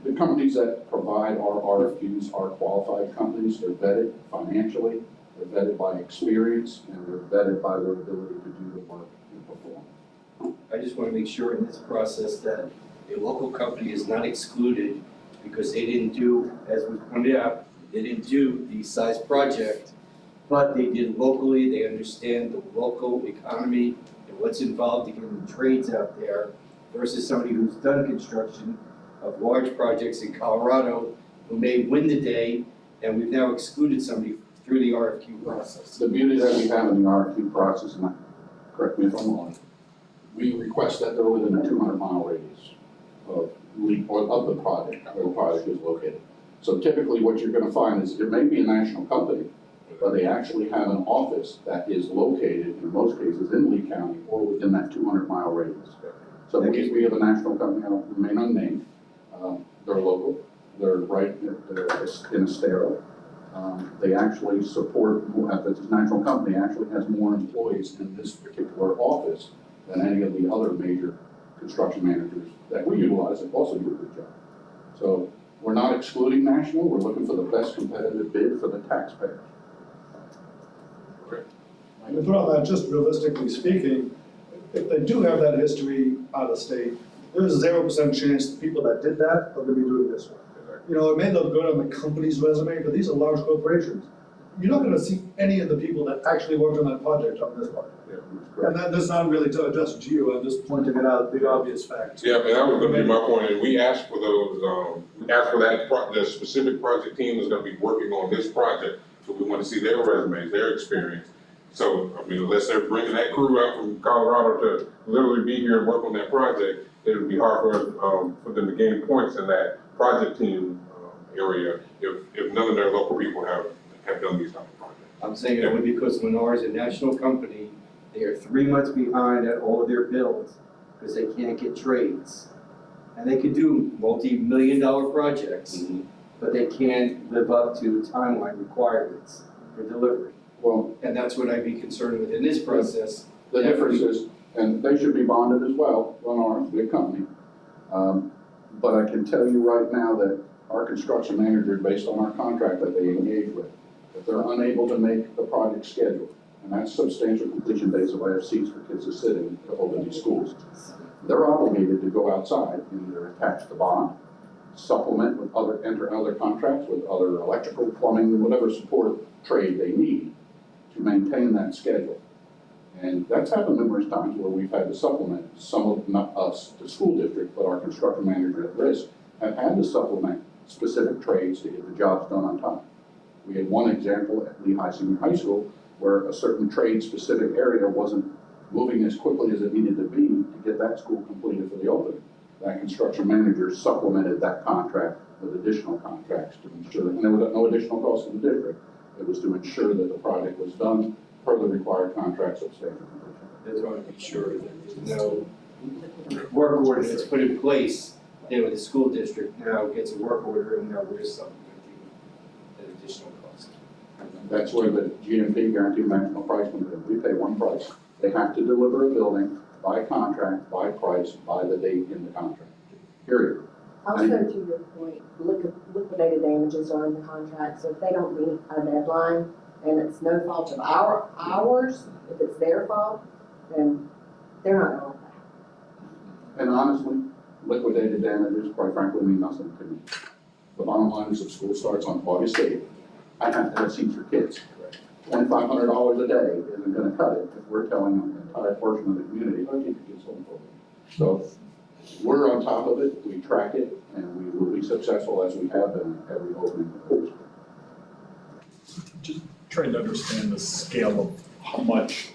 the companies that provide our RFQs are qualified companies. They're vetted financially, they're vetted by experience, and they're vetted by their ability to do the work and perform. I just want to make sure in this process that a local company is not excluded because they didn't do, as was pointed out, they didn't do the size project, but they did locally, they understand the local economy and what's involved to get the trades out there versus somebody who's done construction of large projects in Colorado who may win the day, and we've now excluded somebody through the RFQ process. The beauty that we have in the RFQ process, and correct me if I'm wrong, we request that they're within a 200-mile radius of the project, where the project is located. So typically what you're gonna find is it may be a national company, but they actually have an office that is located, in most cases, in Lee County or within that 200-mile radius. So we have a national company, I'll remain unnamed, they're local, they're right in Estero. They actually support, this national company actually has more employees in this particular office than any of the other major construction managers that we utilize that also do a good job. So we're not excluding national, we're looking for the best competitive bid for the taxpayers. And to put on that, just realistically speaking, if they do have that history out of state, there's 0% chance the people that did that are gonna be doing this one. You know, it may look good on the company's resume, but these are large corporations. You're not gonna see any of the people that actually worked on that project on this one. And that's not really to adjust you, I'm just pointing it out, the obvious facts. Yeah, and that was gonna be my point, and we asked for those, we asked for that, the specific project team that's gonna be working on this project, so we wanna see their resumes, their experience. So, I mean, unless they're bringing that crew out from Colorado to literally be here and work on that project, it would be hard for us, for them to gain points in that project team, area, if none of their local people have done these type of projects. I'm saying it only because Lennar is a national company, they are 3 months behind at all of their bills because they can't get trades. And they could do multi-million-dollar projects, but they can't live up to timeline requirements for delivery. Well, And that's what I'd be concerned with in this process. the difference is, and they should be bonded as well, Lennar, big company. But I can tell you right now that our construction manager, based on our contract that they engage with, if they're unable to make the project schedule, and that's substantial completion dates if I have seats for kids to sit in a couple of these schools, they're obligated to go outside and either attach the bond, supplement with enter other contracts with other electrical, plumbing, whatever support trade they need to maintain that schedule. And that's happened numerous times where we've had to supplement some of, not us, the school district, but our construction manager at risk, have had to supplement specific trades to get the jobs done on time. We had one example at Lehigh Senior High School where a certain trade-specific area wasn't moving as quickly as it needed to be to get that school completed for the opening. That construction manager supplemented that contract with additional contracts to ensure, and there was no additional cost to the district. It was to ensure that the project was done per the required contract substantial completion. That's why I want to be sure that there's no work order that's put in place, then with the school district now gets a work order and now we're supplementing an additional cost. That's where the GMP, Guaranteed Maximum Price, comes in. We pay one price. They have to deliver a building by contract, by price, by the date in the contract, period. Also, to your point, liquidated damages are in the contract, so if they don't meet a deadline and it's no fault of ours, if it's their fault, then they're not gonna pay. And honestly, liquidated damages, quite frankly, mean nothing to me. The bottom line is if school starts on August 8th, I have to have seats for kids. $2,500 a day isn't gonna cut it if we're telling an entire portion of the community, oh, keep your kids home for it. So we're on top of it, we track it, and we will be successful as we have been at every opening of course. Just trying to understand the scale of how much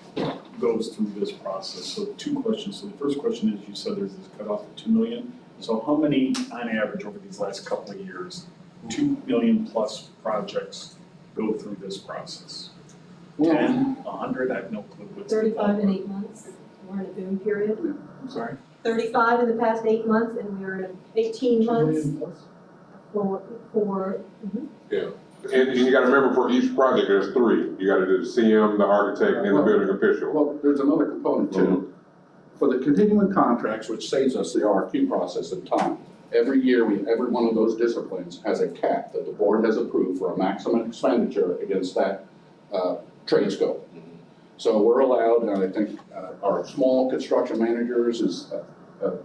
goes through this process. So 2 questions. So the first question is, you said there's this cutoff of 2 million. So how many, on average, over these last couple of years, 2 million plus projects go through this process? 10, 100, I have no clue what's. 35 in 8 months, we're in a boom period. I'm sorry? 35 in the past 8 months, and we're in 18 months for, And you gotta remember, for each project, there's 3. You gotta do the CM, the architect, and the building official. Well, there's another component too. For the continuing contracts, which saves us the RFQ process and time, every year, every one of those disciplines has a cap that the board has approved for a maximum expenditure against that trade scope. So we're allowed, and I think our small construction managers is a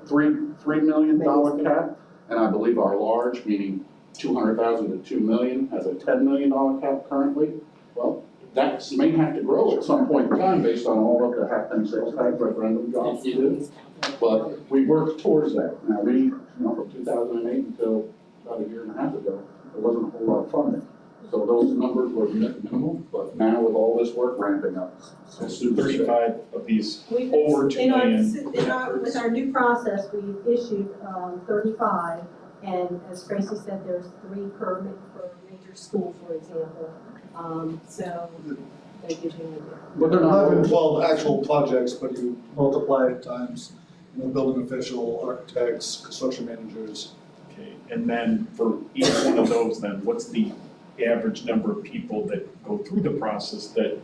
$3 million cap, and I believe our large, meaning 200,000 to 2 million, has a $10 million cap currently. Well, that may have to grow at some point in time based on all of the half-time sales tax referendum jobs we do. But we work towards that. Now, from 2008 until about a year and a half ago, there wasn't a whole lot of funding. So those numbers were minimal, but now with all this work ramping up, So 35 of these we've, over 2 million. with our new process, we've issued 35, and as Tracy said, there's 3 per major school, for example. So that gives you an idea. but they're not. 11, 12 actual projects, but you multiply it times, building official, architects, construction managers. Okay, and then for each one of those, then what's the average number of people that go through the process that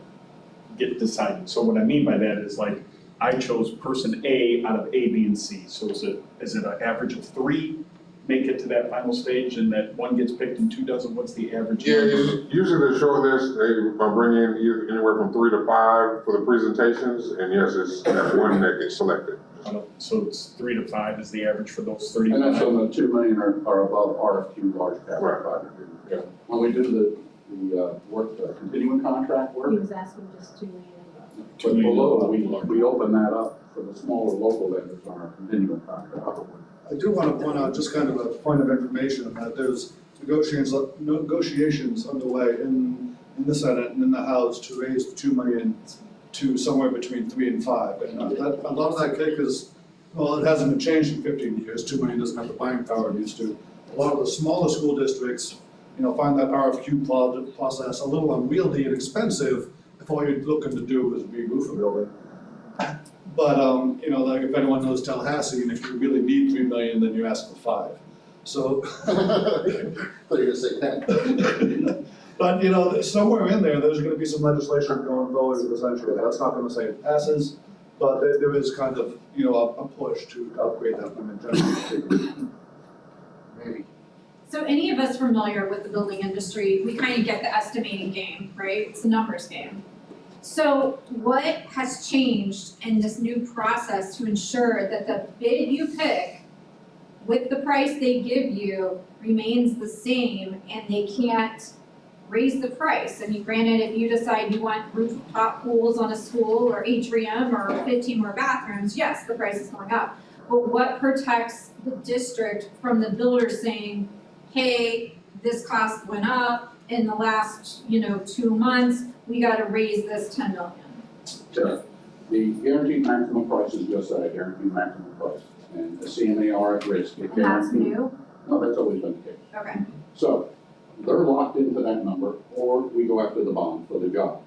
get decided? So what I mean by that is, like, I chose person A out of A, B, and C. So is it an average of 3 make it to that final stage, and that 1 gets picked and 2 doesn't? What's the average? Yeah, number? usually the short list, they bring in anywhere from 3 to 5 for the presentations, and yes, it's that 1 that gets selected. So it's 3 to 5 is the average for those And that's 35? on the 2 million are above RFQ large cap Right. project. Yeah. When we do the work, the continuing contract work, He was asking just 2 million. but below, we open that up for the smaller local vendors on our continuing contract. I do want to point out, just kind of a point of information, that there's negotiations underway in the Senate and in the House to raise the 2 million to somewhere between 3 and 5. And a lot of that cake is, well, it hasn't been changed in 15 years. 2 million doesn't have the buying power it used to. A lot of the smaller school districts, find that RFQ process a little unwieldy and expensive if all you're looking to do is re-roof a building. But, like if anyone knows Tallahassee, and if you really need 3 million, then you ask for 5. So. Thought you were gonna say that. But, somewhere in there's gonna be some legislation going forward with essentially, that's not gonna say it passes, but there is kind of, a push to upgrade that limit generally. Maybe. So any of us familiar with the building industry, we kind of get the estimating game, right? It's a numbers game. So what has changed in this new process to ensure that the bid you pick with the price they give you remains the same and they can't raise the price? I mean, granted, if you decide you want rooftop pools on a school or atrium or 15 more bathrooms, yes, the price is going up. But what protects the district from the builder saying, hey, this cost went up in the last, 2 months, we gotta raise this 10 million. So the guaranteed maximum price is just that, a guaranteed maximum price. And the CMA are at risk. And that's new? No, that's always been the case. Okay. So they're locked into that number, or we go after the bond for the job.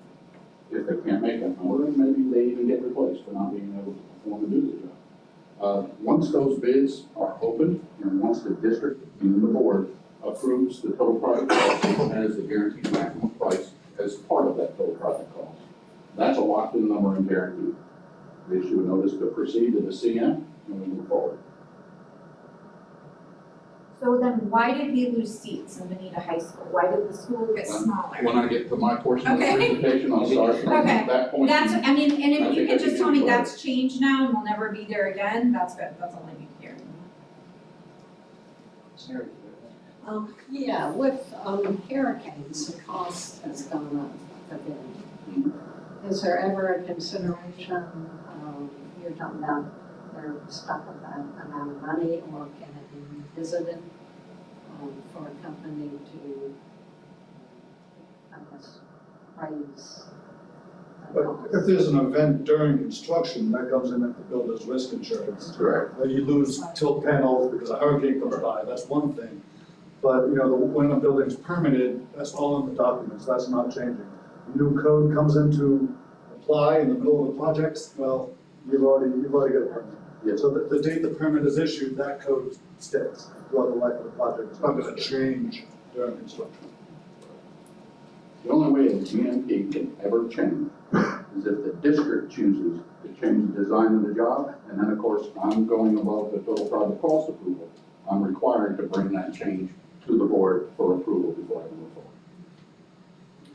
If they can't make that number, then maybe they even get replaced for not being able to perform and do the job. Once those bids are open, and once the district and the board approves the total project cost as the guaranteed maximum price as part of that total project cost, that's a locked-in number and guaranteed. We issue a notice to proceed to the CM, and we move forward. So then why did we lose seats in Benita High School? Why did the school get smaller? When I get to my portion of the Okay. presentation, I'll start from Okay. that point. That's, I mean, and I if you think can I just can tell me do that's changed now and we'll never be there again, that's good, that's all I need to hear. Yeah, with hurricanes, the cost has gone up a bit. Is there ever a consideration, you're talking about they're stuck with that amount of money, or can it be revisited for a company to, I guess, raise the But cost? if there's an event during construction, that comes in at the builder's risk insurance. Correct. You lose tilt panels because a hurricane comes by, that's one thing. But, you know, when a building's permitted, that's all in the documents, that's not changing. New code comes into apply in the middle of the projects, well, you've already got a permit. Yeah. So the date the permit is issued, that code sticks throughout the life of the project, it's not gonna change during construction. The only way a GMP can ever change is if the district chooses to change the design of the job, and then, of course, I'm going above the total project cost approval. I'm required to bring that change to the board for approval before I move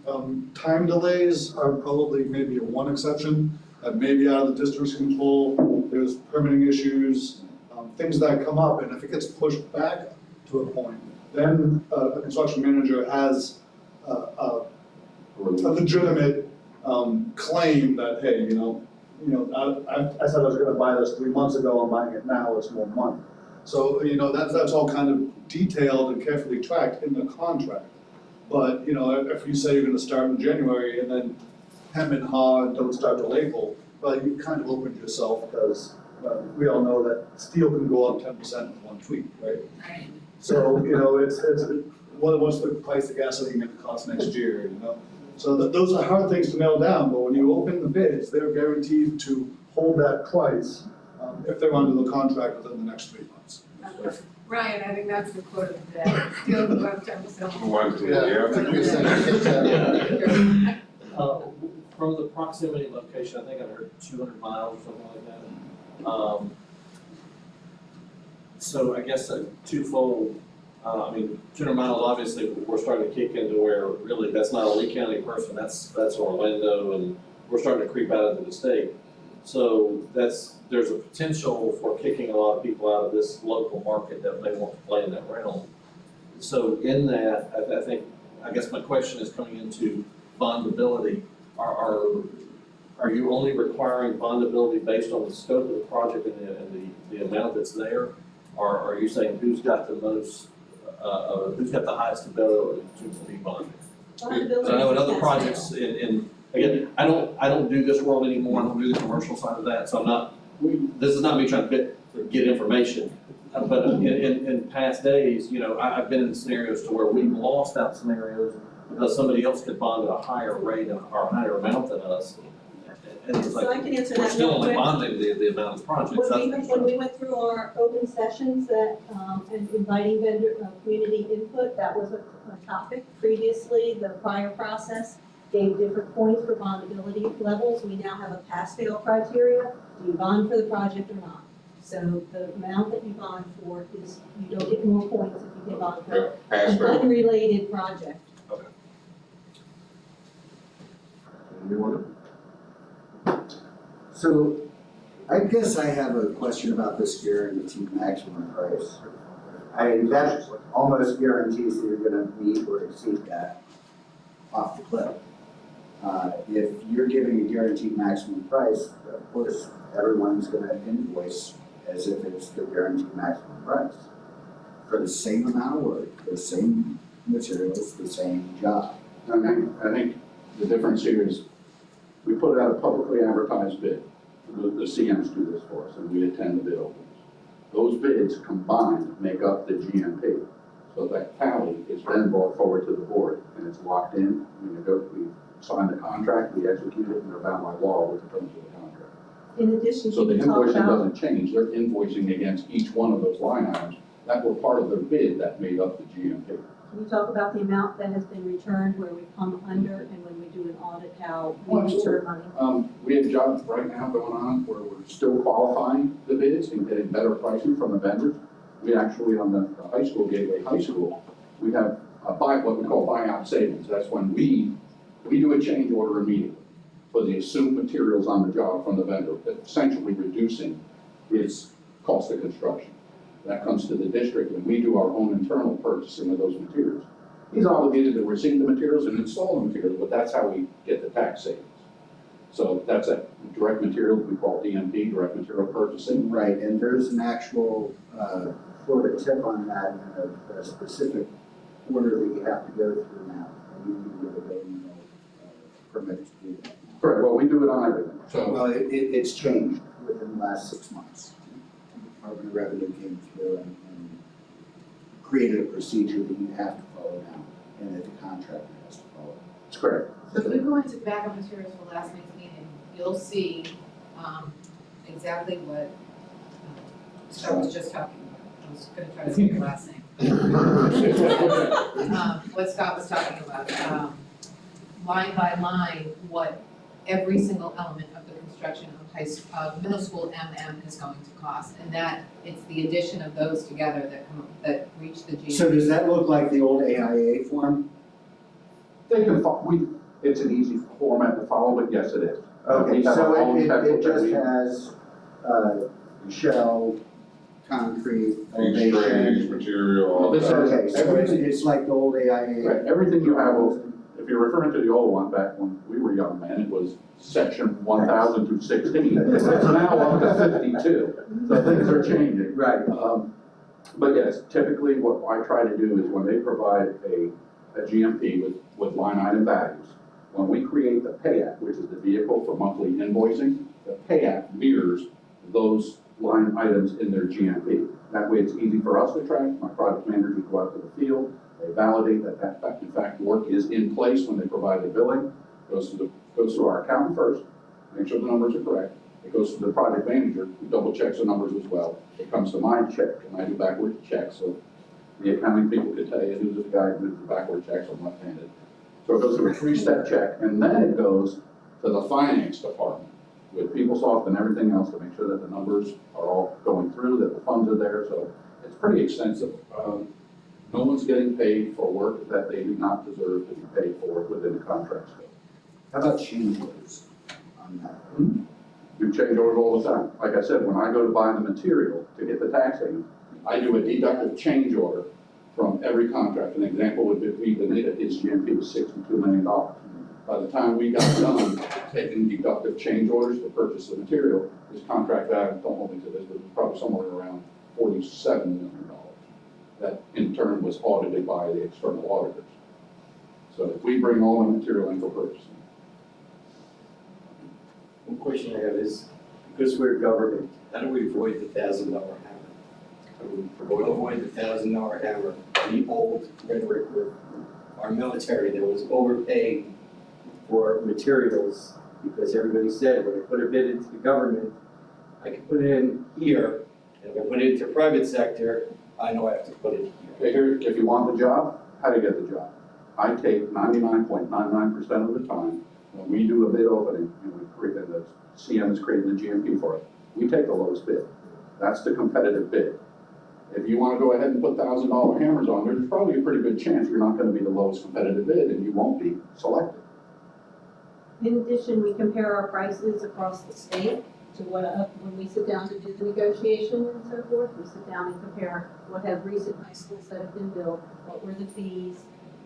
forward. Time delays are probably maybe one exception, that may be out of the district's control, there's permitting issues, things that come up, and if it gets pushed back to a point, then a construction manager has a legitimate claim that, hey, I said I was gonna buy this 3 months ago, I'm buying it now, it's more money. So, that's all kind of detailed and carefully tracked in the contract. But, if you say you're gonna start in January and then hem and haw and don't start till April, well, you kind of opened yourself because, we all know that steel can go up 10% with one tweet, right? Right. So, what's the price of gasoline gonna cost next year, So those are hard things to nail down, but when you open the bids, they're guaranteed to hold that price, if they're under the contract within the next 3 months. Ryan, I think that's the quote of the day, still the web term, so. Yeah, I think we said that. From the proximity location, I think I heard 200 miles or something like that. So I guess a twofold, 200 miles, obviously, we're starting to kick into where really that's not a Lee County person, that's Orlando, and we're starting to creep out into the state. So there's a potential for kicking a lot of people out of this local market that may want to play in that realm. So in that, I guess my question is coming into bondability. Are you only requiring bondability based on the scope of the project and the amount that's there? Or are you saying who's got the most, who's got the highest ability to be bonded? Bondability So I know in is other a projects again, I don't do this world anymore, I don't do the commercial side of that, so I'm not, this is not me trying to get information. But in past days, I've been in scenarios to where we've lost out scenarios because somebody else could bond at a higher rate or a higher amount than us. And it's So I like, can answer we're that still real only quick. bonding the amount of projects. When we went through our open sessions and inviting vendor, community input, that was a topic previously. The prior process gave different points for bondability levels. We now have a pass-fail criteria. Do you bond for the project or not? So the amount that you bond for is, you don't get more points if you get bond for Pass an fail. unrelated project. Anyone? So, I guess I have a question about this guaranteed maximum price. That almost guarantees that you're gonna meet or exceed that off the cliff. If you're giving a guaranteed maximum price, of course, everyone's gonna invoice as if it's the guaranteed maximum price. For the same amount of work, the same materials, the same job. I think the difference here is we put out a publicly advertised bid. The CMs do this for us, and we attend the bid openings. Those bids combined make up the GMP. So that tally is then brought forward to the board, and it's locked in. We sign the contract, we execute it, and they're bound by law with the terms of the contract. In addition, So the can you talk invoicing about, doesn't change, they're invoicing against each one of those line items that were part of their bid that made up the GMP. Can you talk about the amount that has been returned, where we've come under, and when we do an audit, how we Oh, absolutely. return money? We have jobs right now going on where we're still qualifying the bids and getting better pricing from the vendors. We actually, on the high school, Gateway High School, we have what we call buyout savings. That's when we do a change order immediately for the assumed materials on the job from the vendor, essentially reducing its cost of construction. That comes to the district, and we do our own internal purchasing of those materials. He's obligated to receive the materials and install the materials, but that's how we get the tax savings. So that's a direct material we call DMP, direct material purchasing. Right, and there's an actual, Florida tip on that, and a specific order that you have to go through now. And you need to get a building permit to do that. Correct, well, we do it on everything, so. Well, it's changed within the last 6 months. Department of Revenue came through and created a procedure that you have to follow now, and that the contractor has to follow. It's correct. So if we go into backup materials for last night's meeting, you'll see, exactly what, Scott was just talking about. I was gonna try to say your last name. What Scott was talking about, line by line, what every single element of the construction of middle school MM is going to cost. And that, it's the addition of those together that reach the GMP. So does that look like the old AIA form? They can, it's an easy format to follow, but yes, it is. Okay, We have our so own it template that just we- has, shell, concrete, Each trade, each foundation. material, all This that. is- Okay, so it's like the old AIA. Right, everything you have, if you're referring to the old one back when we were young men, it was section 1000 through 16. It's now up to 52, so things are changing. Right. But yes, typically what I try to do is when they provide a GMP with line item values, when we create the PAYAC, which is the vehicle for monthly invoicing, the PAYAC mirrors those line items in their GMP. That way it's easy for us to track. My project managers go out to the field, they validate that in fact work is in place when they provide the billing, goes to our accountant first, make sure the numbers are correct. It goes to the project manager, who double checks the numbers as well. It comes to my check, and I do backward checks, so the accounting people could tell you who's the guy who does the backward checks, I'm left-handed. So it goes through a 3-step check, and then it goes to the finance department with PeopleSoft and everything else to make sure that the numbers are all going through, that the funds are there, so it's pretty extensive. No one's getting paid for work that they do not deserve to be paid for within the contract scope. How about change orders on that? Do change orders all the time. Like I said, when I go to buy the material to get the tax savings, I do a deductive change order from every contract. An example would be Benita, his GMP was $62 million. By the time we got done taking deductive change orders to purchase the material, his contract value, don't hold me to this, but it was probably somewhere around $47 million. That in turn was audited by the external auditors. So if we bring all the material in for purchasing. One question I have is, because we're government, how do we avoid the $1,000 hammer? How do we avoid the $1,000 hammer, the old rhetoric with our military that was overpaid for materials? Because everybody said, when I put a bid into the government, I can put it in here, and if I put it into private sector, I know I have to put it here. Okay, here, if you want the job, how do you get the job? I take 99.99% of the time, when we do a bid opening, and we create, and the CM is creating the GMP for it, we take the lowest bid. That's the competitive bid. If you want to go ahead and put $1,000 hammers on there, there's probably a pretty good chance you're not going to be the lowest competitive bid, and you won't be selected. In addition, we compare our prices across the state to what, when we sit down to do the negotiation and so forth, we sit down and compare what have recent high schools that have been built, what were the fees,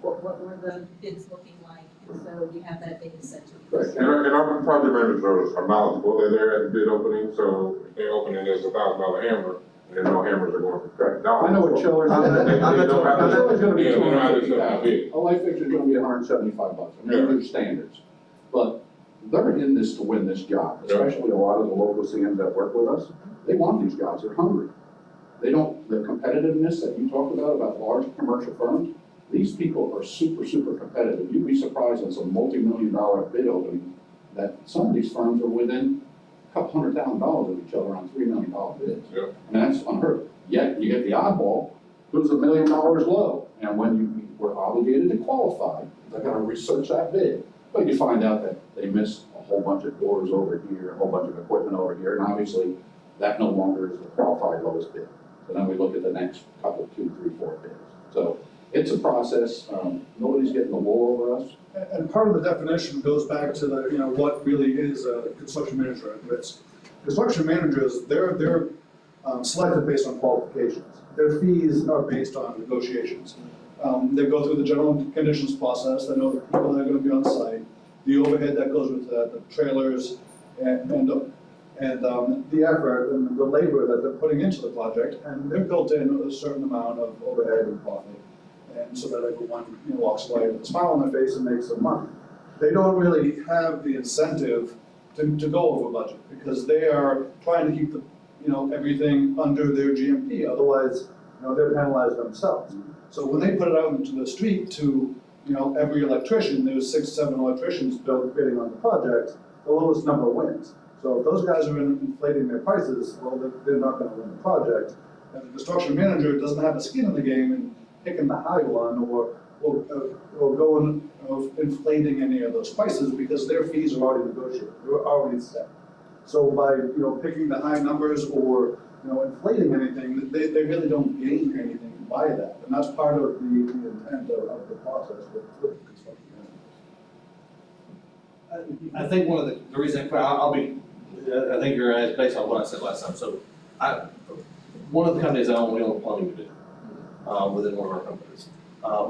what were the bids looking like, and so we have that data set to use. And our project managers are knowledgeable, they're there at the bid opening, so if they're opening as a $1,000 hammer, then no hammers are going for $30. I know what chillers. They know how to- Chiller's going to be yeah, they know how to do $250. A light fixture's going to be $175. I mean, there's standards, but they're in this to win this job, especially a lot of the local CMs that work with us. They want these jobs, they're hungry. They don't, the competitiveness that you talked about large commercial firms, these people are super, super competitive. You'd be surprised on some multi-million-dollar bid opening that some of these firms are within a couple $100,000 of each other on $3 million bids. Yeah. I mean, that's unheard of. Yet you get the oddball who's $1 million low. And when were obligated to qualify, they're gonna research that bid. But you find out that they missed a whole bunch of doors over here, a whole bunch of equipment over here, and obviously that no longer is the qualified lowest bid. So then we look at the next couple, 2, 3, 4 bids. So it's a process, nobody's getting the wool over us. And part of the definition goes back to the, what really is a construction manager at risk. Construction managers, they're selected based on qualifications. Their fees are based on negotiations. They go through the general conditions process, they know the people that are gonna be on site, the overhead that goes with that, the trailers, and the effort and the labor that they're putting into the project, and they're built in a certain amount of overhead and profit. And so that everyone, walks away with a smile on their face and makes some money. They don't really have the incentive to go over budget, because they are trying to keep the, everything under their GMP, otherwise, they're penalized themselves. So when they put it out into the street to, every electrician, there's 6, 7 electricians bidding on the project, the lowest number wins. So if those guys are inflating their prices, well, they're not gonna win the project. And the construction manager doesn't have a skin in the game and picking the high one or going, inflating any of those prices, because their fees are already negotiated, they're already set. So by, picking the high numbers or, inflating anything, they really don't gain anything by that. And that's part of the intent of the process with construction managers. I think one of the reason, I think you're right, based on what I said last time, so one of the companies I own, we own a plumbing division, within one of our companies.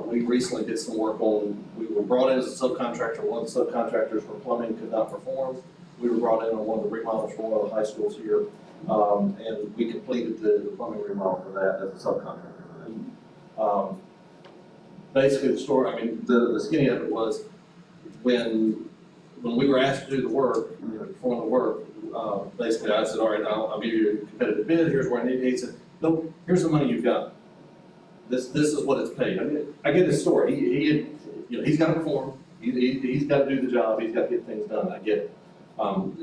We recently did some work on, we were brought in as a subcontractor, one of the subcontractors for plumbing could not perform. We were brought in on one of the remodels for one of the high schools here, and we completed the plumbing remodel for that as a subcontractor. Basically the story, the skinny of it was, when we were asked to do the work, perform the work, basically I said, all right, I'll give you a competitive bid, here's what I need. He said, nope, here's the money you've got. This is what it's paid. I get his story. He's got to perform. He's got to do the job. He's got to get things done. I get it.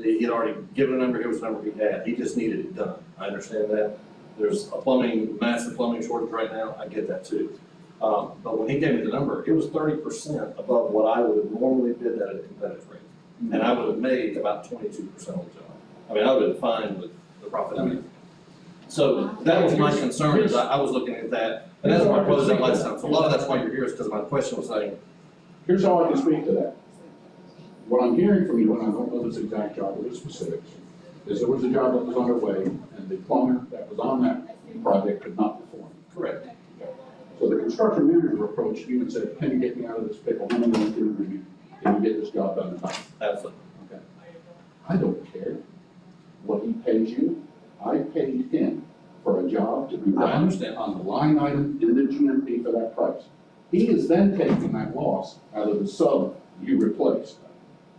He had already given a number. Here was the number he had. He just needed it done. I understand that. There's a massive plumbing shortage right now. I get that too. But when he gave me the number, it was 30% above what I would have normally bid at a competitive rate, and I would have made about 22% on the job. I would have been fine with the profit. So that was my concern, is I was looking at that, and that's why I closed that last time. So a lot of that's why you're here, is because my question was saying, Here's how I can speak to that. What I'm hearing from you, and I don't know this exact job or the specifics, is there was a job that was underway, and the plumber that was on that project could not perform. correct. So the construction manager approached you and said, can you get me out of this pickle? How many minutes do you need? Can you get this job done in time? Absolutely. Okay. I don't care what he pays you. I paid him for a job to be I done understand. on the line item in the GMP for that price. He is then taking that loss out of the sub you replaced.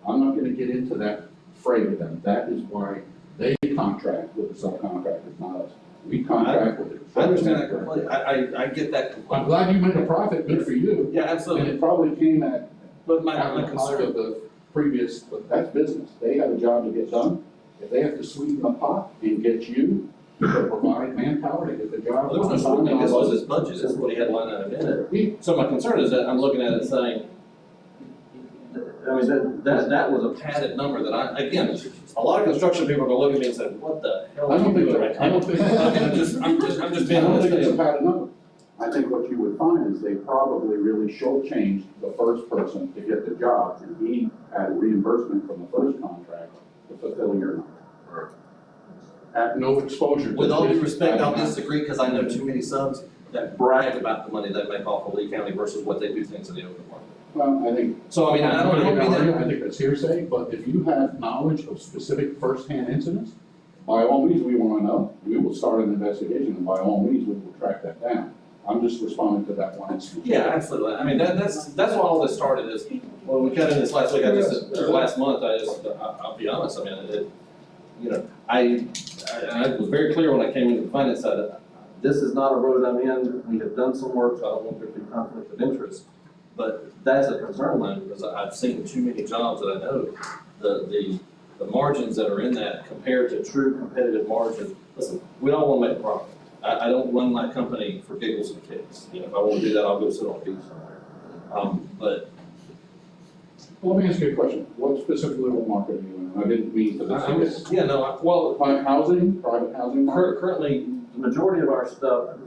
I'm not gonna get into that fray with them. That is why they contract with the subcontractors, not us. We contract with the. I understand that completely. I get that I'm completely. glad you made a profit, good for you. Yeah, And absolutely. it probably came at But my out of the concern, of the previous, but that's business. They have a job to get done. If they have to sweeten the pot and get you to provide manpower to get the job. there was no sweetening, this was his budget, this is what he had lined out in it. So my concern is that I'm looking at it saying, that was a padded number that again, a lot of construction people are gonna look at me and say, what the hell I are you don't think doing that, right I now? don't think. I'm just being I don't honest. think it's a padded number. I think what you would find is they probably really shortchanged the first person to get the job, and he had reimbursement from the first contract to fulfill your number. At no exposure. to With all due his respect, I'll bad disagree, because I know too many subs that brag about the money they make off of Lee County versus what they do things in the open market. Well, I think. So I don't mean that. I think that's hearsay, but if you have knowledge of specific first-hand incidents, by all means, we wanna know. We will start an investigation, and by all means, we will track that down. I'm just responding to that one instance. Yeah, absolutely. That's why all this started is, well, we cut in this last week, or last month, I'll be honest, I was very clear when I came into the finance side, this is not a road I'm in, we have done some work, so I don't want there to be conflict of interest. But that's a concern of mine, because I've seen too many jobs that I know, the margins that are in that compared to true competitive margins. Listen, we all wanna make a profit. I don't run my company for giggles and kicks. If I wanna do that, I'll go sit on a beach somewhere. But Well, let me ask you a question. What specifically, what market are you in? I didn't mean for this. yeah, no, well, Housing, private housing market? currently, the majority of our stuff,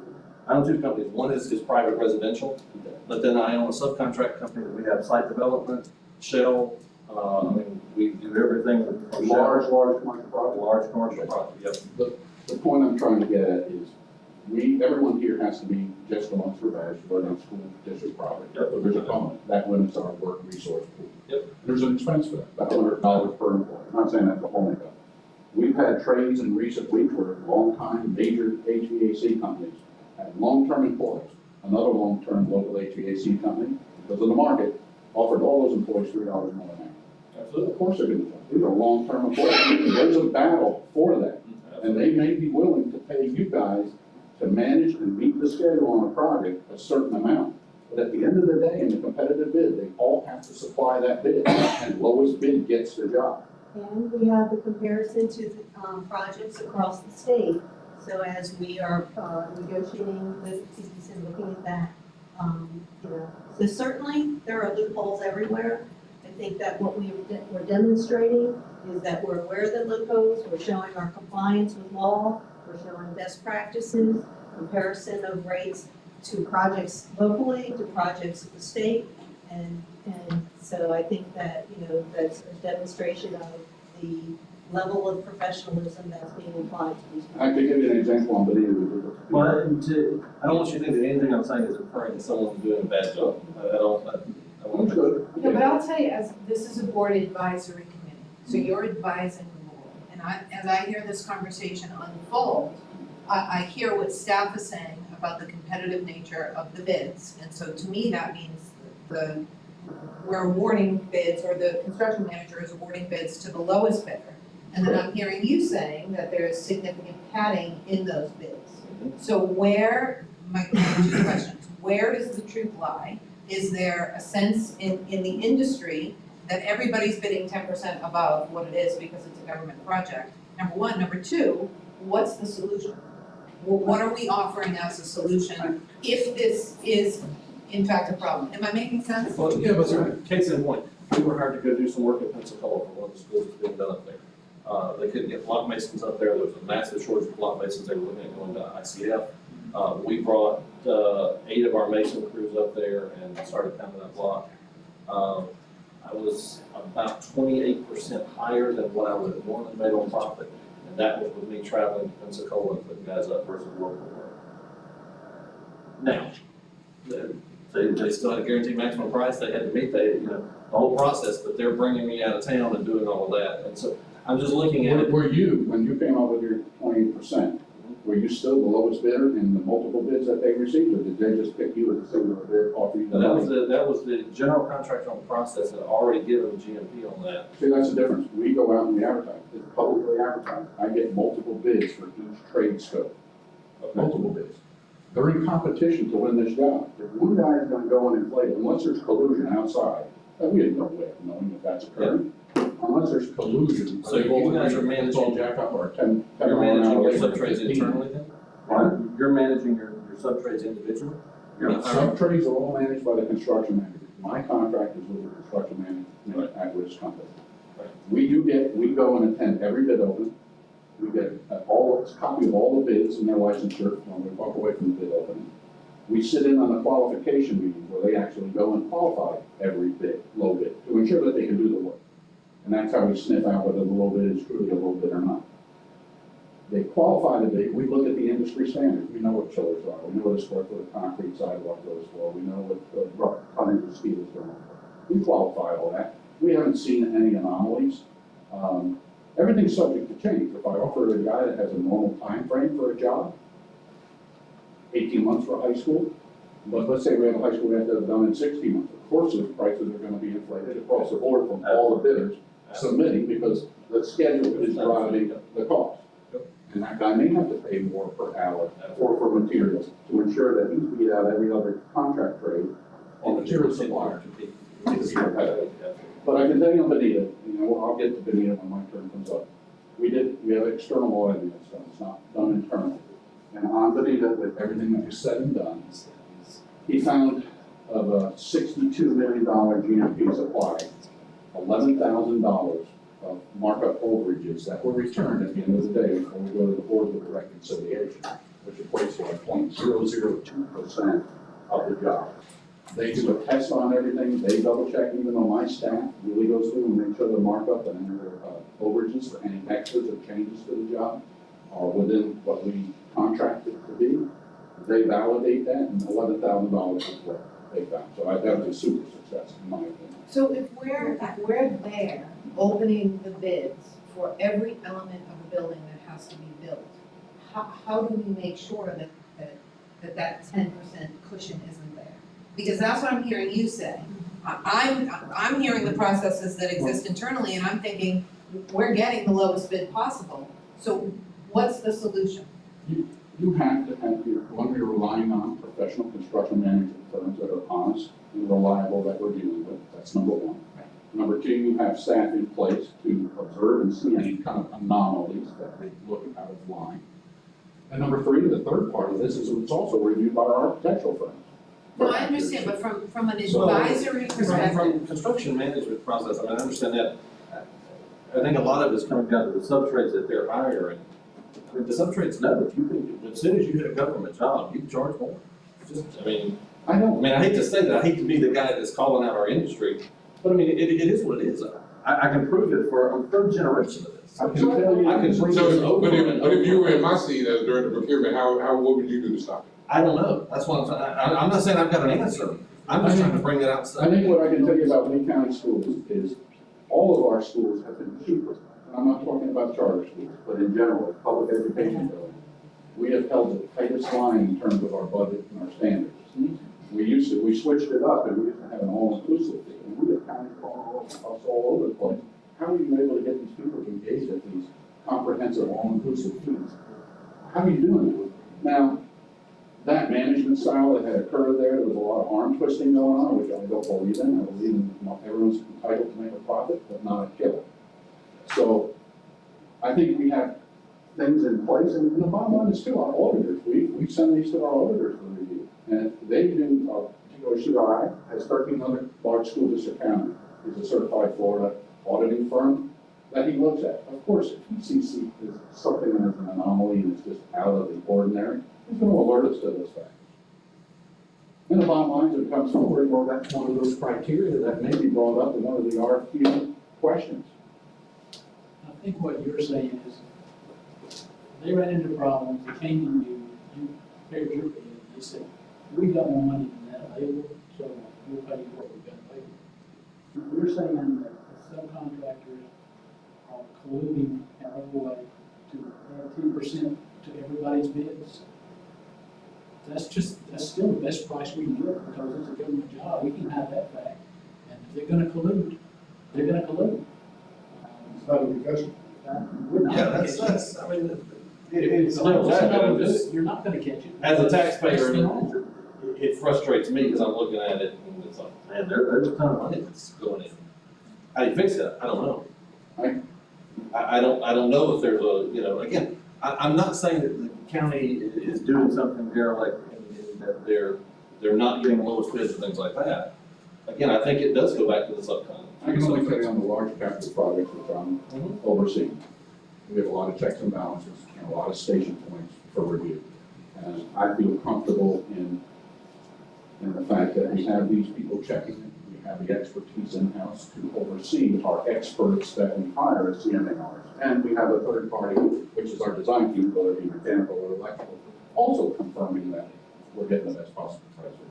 I own two companies. One is private residential, but then I own a subcontract company that we have site development, shell, I mean, we do everything from Large shell, commercial project? large commercial property, yep. The point I'm trying to get at is, everyone here has to be just amongst their badge, whether it's school, district, property. Yep. But there's a comment, that limits our work resource pool. Yep. There's an expense for that, about $100 per employee. I'm not saying that's the whole makeup. We've had trades in recent weeks where long-time major HVAC companies had long-term employees. Another long-term local HVAC company, because of the market, offered all those employees $3 more an hour. Absolutely. Of course they're gonna do that. These are long-term employees. There's a battle for that. And they may be willing to pay you guys to manage and meet the schedule on a project a certain amount. But at the end of the day, in the competitive bid, they all have to supply that bid, and lowest bid gets the job. And we have the comparison to the projects across the state. So as we are negotiating with cities and looking at that, so certainly there are loopholes everywhere. I think that what we're demonstrating is that we're aware of the loopholes, we're showing our compliance with law, we're showing best practices, comparison of rates to projects locally, to projects at the state. And so I think that, that's a demonstration of the level of professionalism that's being applied to these. I could give you an example on Bonita. Well, I don't want you to think that anything I'm saying is referring to someone doing a bad job. I want to. Good. No, but I'll tell you, as this is a board advisory committee, so you're advising the board. And as I hear this conversation unfold, I hear what staff is saying about the competitive nature of the bids. And so to me, that means we're awarding bids, or the construction manager is awarding bids to the lowest bidder. And then I'm hearing you saying that there is significant padding in those bids. So my two questions, where does the truth lie? Is there a sense in the industry that everybody's bidding 10% above what it is because it's a government project? Number one. Number two, what's the solution? What are we offering as a solution if this is in fact a problem? Am I making sense? Well, yeah, but sir, case in point, we were hired to go do some work at Pensacola for one of the schools that's being done up there. They couldn't get block masons up there. There was a massive shortage of block masons. They were looking at going to ICF. We brought 8 of our mason crews up there and started pounding that block. I was about 28% higher than what I would have normally made on profit. And that was with me traveling to Pensacola and putting guys up versus local work. Now, they still had a guaranteed maximum price. They had to meet the whole process, but they're bringing me out of town and doing all of that. And so I'm just looking at it. Were you, when you came up with your 28%, were you still the lowest bidder in the multiple bids that they received, or did they just pick you as a singular bid, offer you the money? That was the general contractor on the process that already given GMP on that. See, that's the difference. We go out and we advertise. It's publicly advertised. I get multiple bids for each trade scope. Multiple bids. They're in competition to win this job. If one guy is gonna go and inflate, unless there's collusion outside, and we have no way of knowing if that's occurring. Unless there's collusion. So you guys are managing, Jack up our 10 you're mile an hour managing your labor, subtrades 15. internally then? What? You're managing your subtrades individually? You're not hiring? Sub-trades are all managed by the construction manager. My contract is with the construction manager at Rich Company. Right. We go and attend every bid opening. We get a copy of all the bids and their licensure when we walk away from the bid opening. We sit in on the qualification meeting where they actually go and qualify every bid, low bid, to ensure that they can do the work. And that's how we sniff out whether the low bid is truly a low bid or not. They qualify the bid, we look at the industry standards. We know what chillers are, we know what a square foot of concrete sidewalk goes for, we know what rough tonnage of steel is going for. We qualify all that. We haven't seen any anomalies. Everything's subject to change. If I offer a guy that has a normal time frame for a job, 18 months for a high school, but let's say we have a high school we have to have done in 60 months. Of course, the prices are going to be inflated across the board from all the bidders submitting because the schedule is driving the cost. And that guy may have to pay more per hour or for materials to ensure that he's beat out every other contract trade on material supplier. But I can tell you on Bonita, I'll get to Bonita when my turn comes up. We have external auditing that's done, it's not done internally. And on Bonita, with everything that was said and done, he found of a $62 million GMP supply, $11,000 of markup overages that were returned at the end of the day before we go to the board with the reconciliation, which equates to like 0.002% of the job. They do a test on everything, they double check, even though my staff really goes through and make sure the markup and their overages for any extras or changes to the job are within what we contracted to be. They validate that, and $11,000 is what they found. So that was a super success, in my opinion. So if we're there opening the bids for every element of a building that has to be built, how do we make sure that 10% cushion isn't there? Because that's what I'm hearing you say. I'm hearing the processes that exist internally, and I'm thinking, we're getting the lowest bid possible. So what's the solution? You have to have when you're relying on professional construction management firms that are honest and reliable that we're dealing with. That's number one. Right. Number two, you have staff in place to observe and see any kind of anomalies that they look out of line. And number three, the third part of this is it's also reviewed by our architectural firms. No, I understand, but from an So, advisory perspective. From construction management process, I mean, I understand that. I think a lot of it's coming down to the subtrades that they're hiring. I mean, the subtrades know that you can, as soon as you hit a government job, you can charge more. Just, I mean, I hate to say that, I hate to be the guy that's calling out our industry, but I mean, it is what it is. I can prove it for a third generation of this. I can tell you. I can prove this So, over but and over. if you were in my seat as during the procurement, what would you do to stop it? I don't know, that's what I'm saying, I'm not saying I've got an answer, I'm just trying to bring it out. I think what I can tell you about Lee County schools is all of our schools have been cheaper. And I'm not talking about charter schools, but in general, public education buildings. We have held the tightest line in terms of our budget and our standards. We switched it up and we used to have an all-inclusive fee. And we have kind of gone all over the place. How are you able to get these people to engage at these comprehensive all-inclusive fees? How are you doing it? Now, that management style that had occurred there was a lot of arm twisting going on, which I don't believe in. I believe in everyone's entitled to make a profit, but not a killer. So I think we have things in place, and the bottom line is too, our auditors, we send these to our auditors for review. And they do, COCI has 13 other large school district counties. He's a certified Florida auditing firm that he looks at. Of course, if he sees something that is an anomaly and it's just out of the ordinary, he's going to alert us to those factors. And the bottom line is it comes forward, well, that's one of those criteria that may be brought up in one of the RFQ questions. I think what you're saying is, they ran into problems, they came to you, you prepared your bid, and they said, we've got more money than that available, so we'll pay you what we've got available. We're saying that the subcontractors are colluding in other way to add 10% to everybody's bids. That's still the best price we can get, because it's a government job, we can have that fact. And if they're gonna collude, they're gonna collude. It's not a discussion. We're not Yeah, gonna that's, catch that's, I mean, it's a little You're not gonna catch it. as a taxpayer, it frustrates me because I'm looking at it and it's like, man, there's a ton of money that's going in. How do you fix that? I don't know. I don't know if there's again, I'm not saying that the county is doing something derelict and that they're not getting the lowest bids and things like that. Again, I think it does go back to the subcon. I can only tell you on the large capital projects which I'm overseeing, we have a lot of checks and balances and a lot of station points for review. And I feel comfortable in the fact that we have these people checking it. We have the expertise in-house to oversee our experts that we hire as CMARs. And we have a third party, which is our design team, whether it be mechanical or electrical, also confirming that we're getting the best possible price for the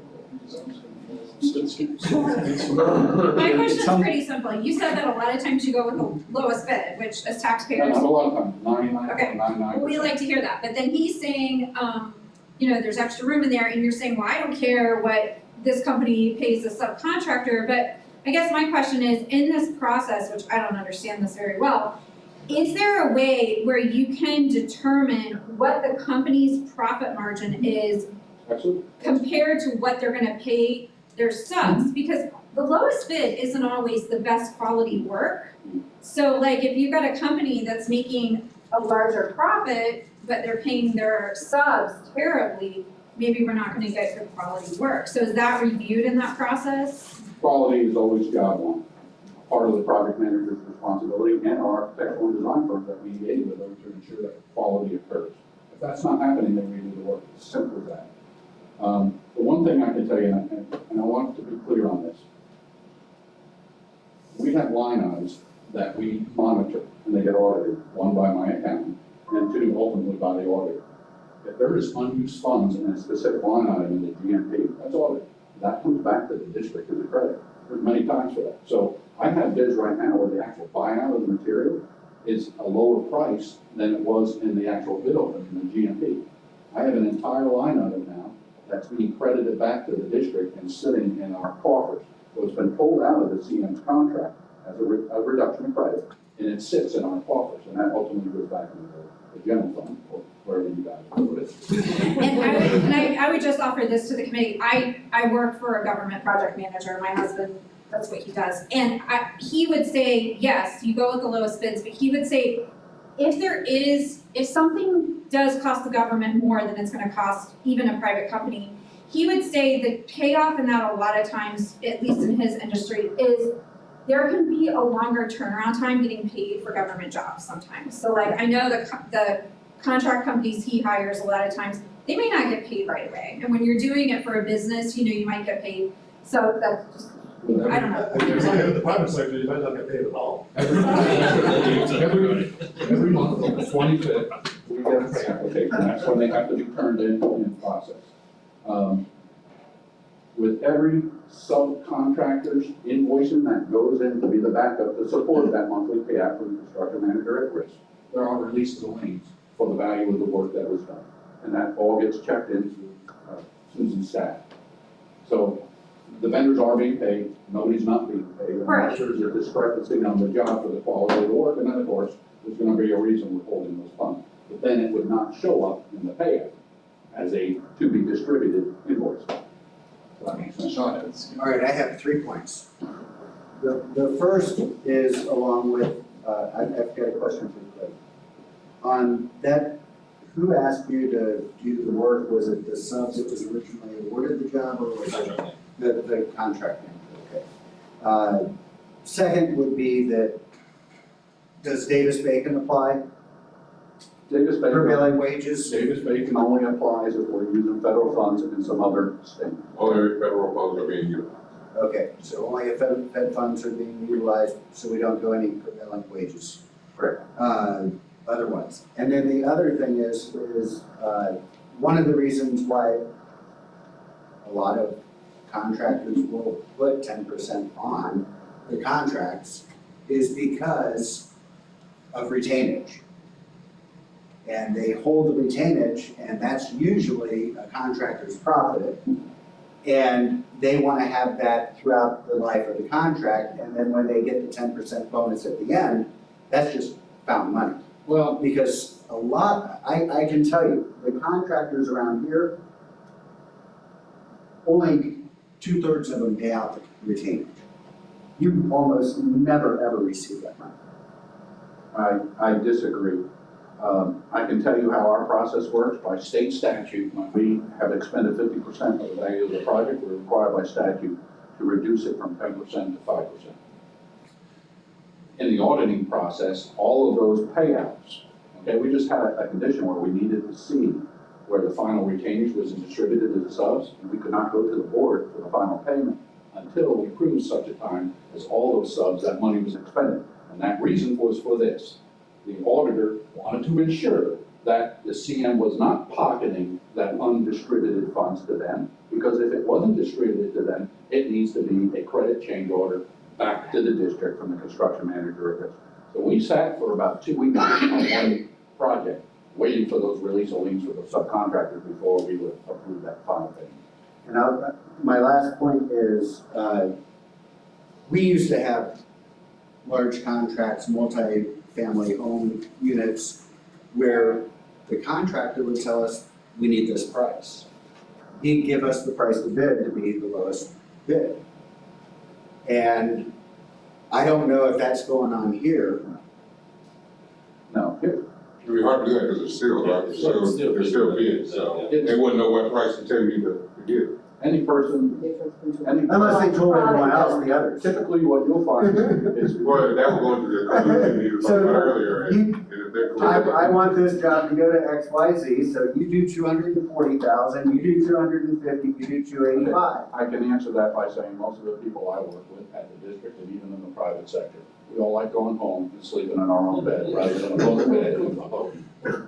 My question's pretty simple. You said that a lot of times you go with the lowest bid, which as taxpayers. Not a lot of times, 99.99%. Well, we like to hear that, but then he's saying, there's extra room in there, and you're saying, well, I don't care what this company pays the subcontractor, but I guess my question is, in this process, which I don't understand this very well, is there a way where you can determine what the company's profit margin is compared to what they're gonna pay their subs? Because the lowest bid isn't always the best quality work. So like, if you've got a company that's making a larger profit, but they're paying their subs terribly, maybe we're not gonna get good quality work. So is that reviewed in that process? Quality is always job one. Part of the project manager's responsibility and our architectural and design firms that we engage with are to ensure that quality occurs. If that's not happening, then we do the work. It's simple as that. The one thing I can tell you, and I want to be clear on this, we have line items that we monitor, and they get audited, one by my accountant, and two ultimately by the auditor. If there is unused funds in a specific line item in the GMP, that's audited. That comes back to the district as a credit. There's many times for that. So I have bids right now where the actual buyout of the material is a lower price than it was in the actual bid opening in the GMP. I have an entire line item now that's being credited back to the district and sitting in our coffers. So it's been pulled out of the CM's contract as a reduction of credit, and it sits in our coffers, and that ultimately goes back into the general fund, or wherever you guys put it. And I would just offer this to the committee. I work for a government project manager. My husband, that's what he does. And he would say, yes, you go with the lowest bids, but he would say, if something does cost the government more than it's gonna cost even a private company, he would say the payoff in that a lot of times, at least in his industry, is there can be a longer turnaround time getting paid for government jobs sometimes. So like, I know the contract companies he hires, a lot of times, they may not get paid right away. And when you're doing it for a business, you might get paid. So that's just, I don't know. In the private sector, you might not get paid at all. Every month on the 25th, we get a pay application. That's when they have to be turned in process. With every subcontractor's invoicing that goes in to be the backup to support that monthly payout for the construction manager at risk, there are releases of liens for the value of the work that was done. And that all gets checked into Susan's staff. So the vendors are being paid, nobody's not being paid. Unless there's a discrepancy on the job for the quality of the work, and then of course, there's gonna be a reason we're holding those funds. But then it would not show up in the payout as a to be distributed invoice. That makes sense. All right, I have 3 points. The first is along with, I've got a question for you, Craig. On that, who asked you to do the work? Was it the subs that was originally awarded the job, or was it the contract manager? Okay. Second would be that, does Davis-Bacon apply? Davis-Bacon. Prevailing wages? Davis-Bacon only applies if we're using federal funds in some other state. Only federal funds are being used. Okay, so only if Fed funds are being utilized, so we don't go any prevailing wages. Correct. Other ones. And then the other thing is one of the reasons why a lot of contractors will put 10% on the contracts is because of retainage. And they hold the retainage, and that's usually a contractor's profit. And they want to have that throughout the life of the contract, and then when they get the 10% bonus at the end, that's just found money. Well, Because a lot, I can tell you, the contractors around here, only 2/3 of them pay out the retainage. You almost never, ever receive that money. I disagree. I can tell you how our process works. By state statute, when we have expended 50% of the value of the project, we're required by statute to reduce it from 10% to 5%. In the auditing process, all of those payouts, okay, we just had a condition where we needed to see where the final retainage was distributed to the subs, and we could not go to the board for the final payment until we proved such a time as all those subs, that money was expended. And that reason was for this. The auditor wanted to ensure that the CM was not pocketing that undistributed funds to them, because if it wasn't distributed to them, it needs to be a credit change order back to the district from the construction manager of risk. So we sat for about 2 weeks on one project, waiting for those release of liens for the subcontractors before we would approve that final payment. And my last point is, we used to have large contracts, multi-family home units, where the contractor would tell us, we need this price. He'd give us the price to bid to be the lowest bid. And I don't know if that's going on here. No, It'd be hard to do that because it's sealed, right? It's still bid, so they wouldn't know what price to tell you to get. Any person, any. Unless they told everyone else the others. Typically, what you'll find is. Well, that would go into the conclusion you were talking about earlier, and if they're correct. I want this job to go to XYZ, so you do 240,000, you do 250, you do 285. I can answer that by saying most of the people I work with at the district and even in the private sector, we all like going home and sleeping in our own bed rather than a bunk bed in the home.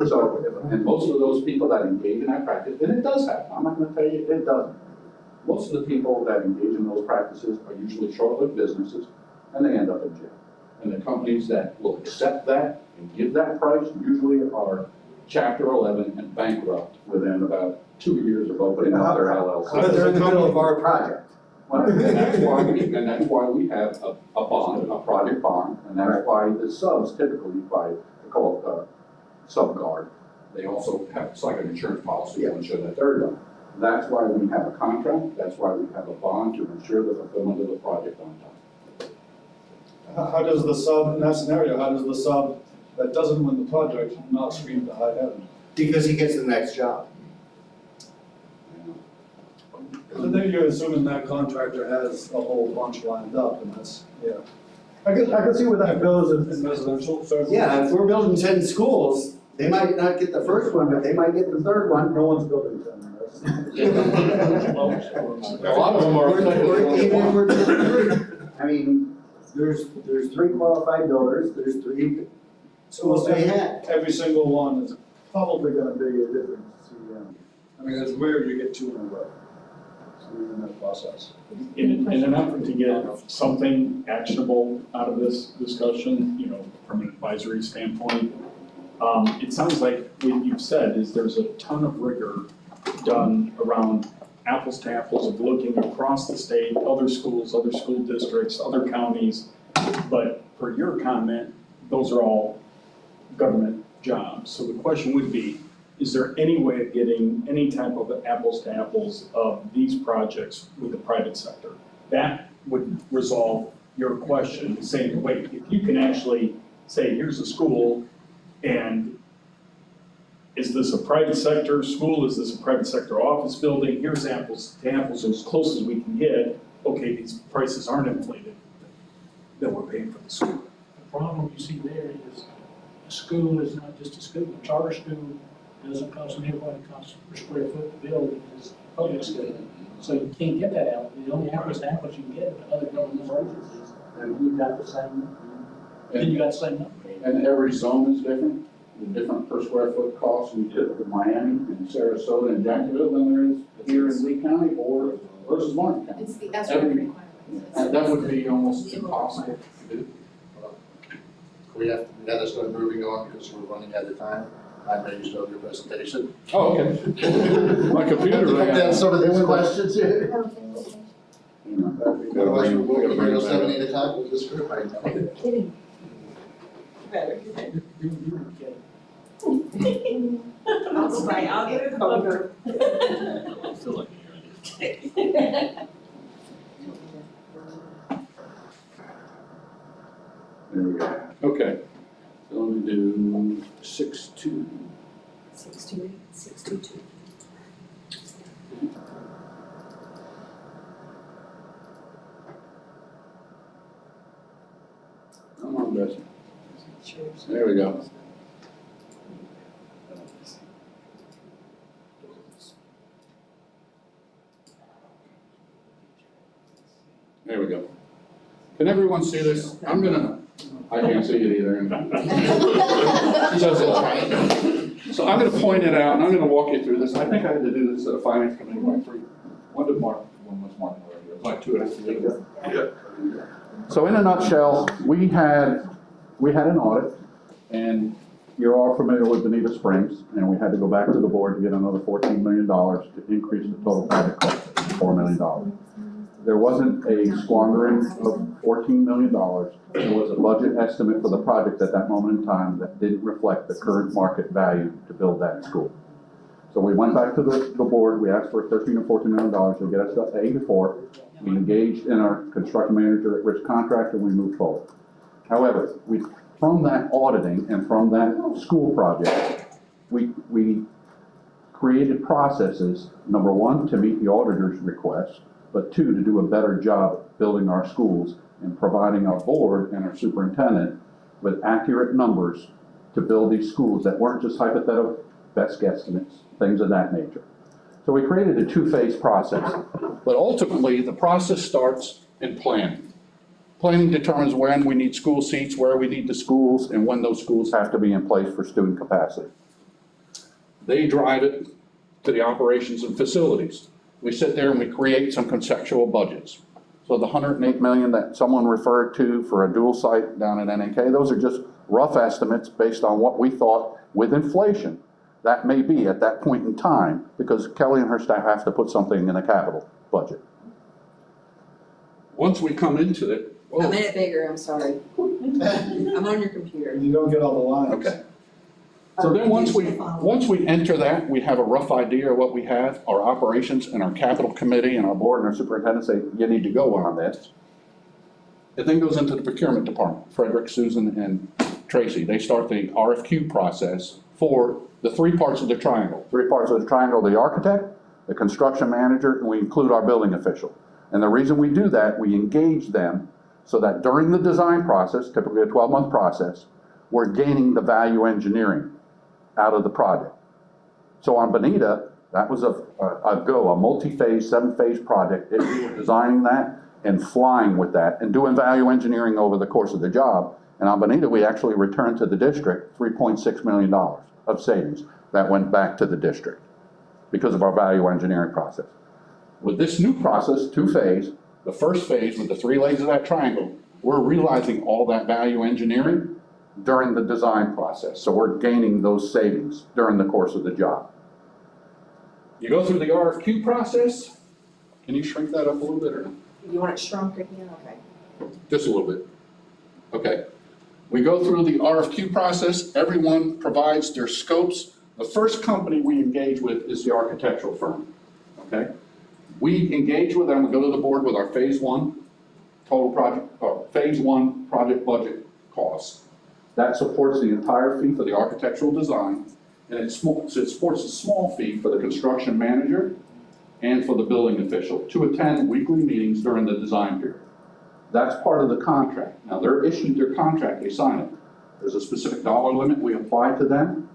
So, and most of those people that engage in that practice, and it does happen, I'm not gonna tell you it doesn't. Most of the people that engage in those practices are usually short-lived businesses, and they end up in jail. And the companies that will accept that and give that price usually are Chapter 11 and bankrupt within about 2 years of opening up their LLC. But they're in the middle of our project. Well, and that's why we have a bond, a project bond, and that's why the subs typically buy, called sub-guard. They also have, it's like an insurance policy to ensure that they're done. That's why we have a contract, that's why we have a bond to ensure the fulfillment of the project on time. How does the sub, in that scenario, how does the sub that doesn't win the project not scream to high heaven? Because he gets the next job. So then you're assuming that contractor has a whole bunch lined up, and that's, yeah. I can see where that goes in residential, so. Yeah, if we're building 10 schools, they might not get the first one, but they might get the third one. No one's building 10. A lot of them are. Even if we're doing 3, I mean, there's 3 qualified builders, there's 3 schools they had. Every single one is probably gonna be a different CM. I mean, it's rare you get 2 in a row. So we're in that process. In an effort to get something actionable out of this discussion, you know, from an advisory standpoint, it sounds like what you've said is there's a ton of rigor done around apples to apples of looking across the state, other schools, other school districts, other counties. But for your comment, those are all government jobs. So the question would be, is there any way of getting any type of apples to apples of these projects with the private sector? That would resolve your question, saying, wait, if you can actually say, here's a school, and is this a private sector school? Is this a private sector office building? Here's apples to apples, as close as we can get. Okay, these prices aren't inflated, then we're paying for the school. The problem you see there is a school is not just a school. A charter school doesn't cost near what it costs per square foot to build as a public school. So you can't get that out. The only apples to apples you can get are other government agencies. And you've got the same, then you got the same number. And every zone is different, different per square foot costs in Miami and Sarasota and Jacksonville than there is here in Lee County or versus Martin County. It's the ESER requirements. And that would be almost impossible to do. We have to start moving on because we're running out of time. I may use your presentation. Oh, okay. My computer Come ran down out. some of these questions here. Otherwise, Otherwise, we're gonna bring us 7, 8 o'clock with this group. Kidding. I'll say, I'll get it over. I feel like you're There we go. Okay. So let me do 6-2. 628, 622. Come on, Bessie. There we go. There we go. Can everyone see this? I can't see it either. So I'm gonna point it out and I'm gonna walk you through this. I think I had to do this at a finance committee by 3. When did Mark, when was Mark already? It was like 2.5 years ago. So in a nutshell, we had an audit, and you're all familiar with Bonita Springs, and we had to go back to the board to get another $14 million to increase the total project cost to $4 million. There wasn't a squandering of $14 million. There was a budget estimate for the project at that moment in time that didn't reflect the current market value to build that school. So we went back to the board, we asked for $13 or $14 million to get us to 84. We engaged in our construction manager at Rich Contract and we moved forward. However, we from that auditing and from that school project, we created processes, number one, to meet the auditor's request, but two, to do a better job building our schools and providing our board and our superintendent with accurate numbers to build these schools that weren't just hypothetical, best guesstimates, things of that nature. So we created a two-phase process. But ultimately, the process starts in planning. Planning determines when we need school seats, where we need the schools, and when those schools have to be in place for student capacity. They drive it to the operations and facilities. We sit there and we create some conceptual budgets. So the $108 million that someone referred to for a dual site down at NNK, those are just rough estimates based on what we thought with inflation that may be at that point in time, because Kelly and her staff have to put something in a capital budget. Once we come into it, I made it bigger, I'm sorry. I'm on your computer. You don't get all the lines. okay. So then once we enter that, we have a rough idea of what we have, our operations and our capital committee and our board and our superintendent say, you need to go on this. It then goes into the procurement department, Frederick, Susan, and Tracy. They start the RFQ process for the three parts of the triangle. Three parts of the triangle, the architect, the construction manager, and we include our building official. And the reason we do that, we engage them so that during the design process, typically a 12-month process, we're gaining the value engineering out of the project. So on Bonita, that was a multi-phase, 7-phase project. We were designing that and flying with that and doing value engineering over the course of the job. And on Bonita, we actually returned to the district $3.6 million of savings that went back to the district because of our value engineering process. With this new process, 2-phase, the first phase with the 3 legs of that triangle, we're realizing all that value engineering during the design process. So we're gaining those savings during the course of the job. You go through the RFQ process. Can you shrink that up a little bit or not? You want it shrunk again? Okay. Just a little bit. Okay. We go through the RFQ process. Everyone provides their scopes. The first company we engage with is the architectural firm. Okay. We engage with them. We go to the board with our phase 1 total project, or phase 1 project budget cost. That supports the entire fee for the architectural design, and it supports a small fee for the construction manager and for the building official to attend weekly meetings during the design period. That's part of the contract. Now, they're issued their contract, they sign it. There's a specific dollar limit we apply to them.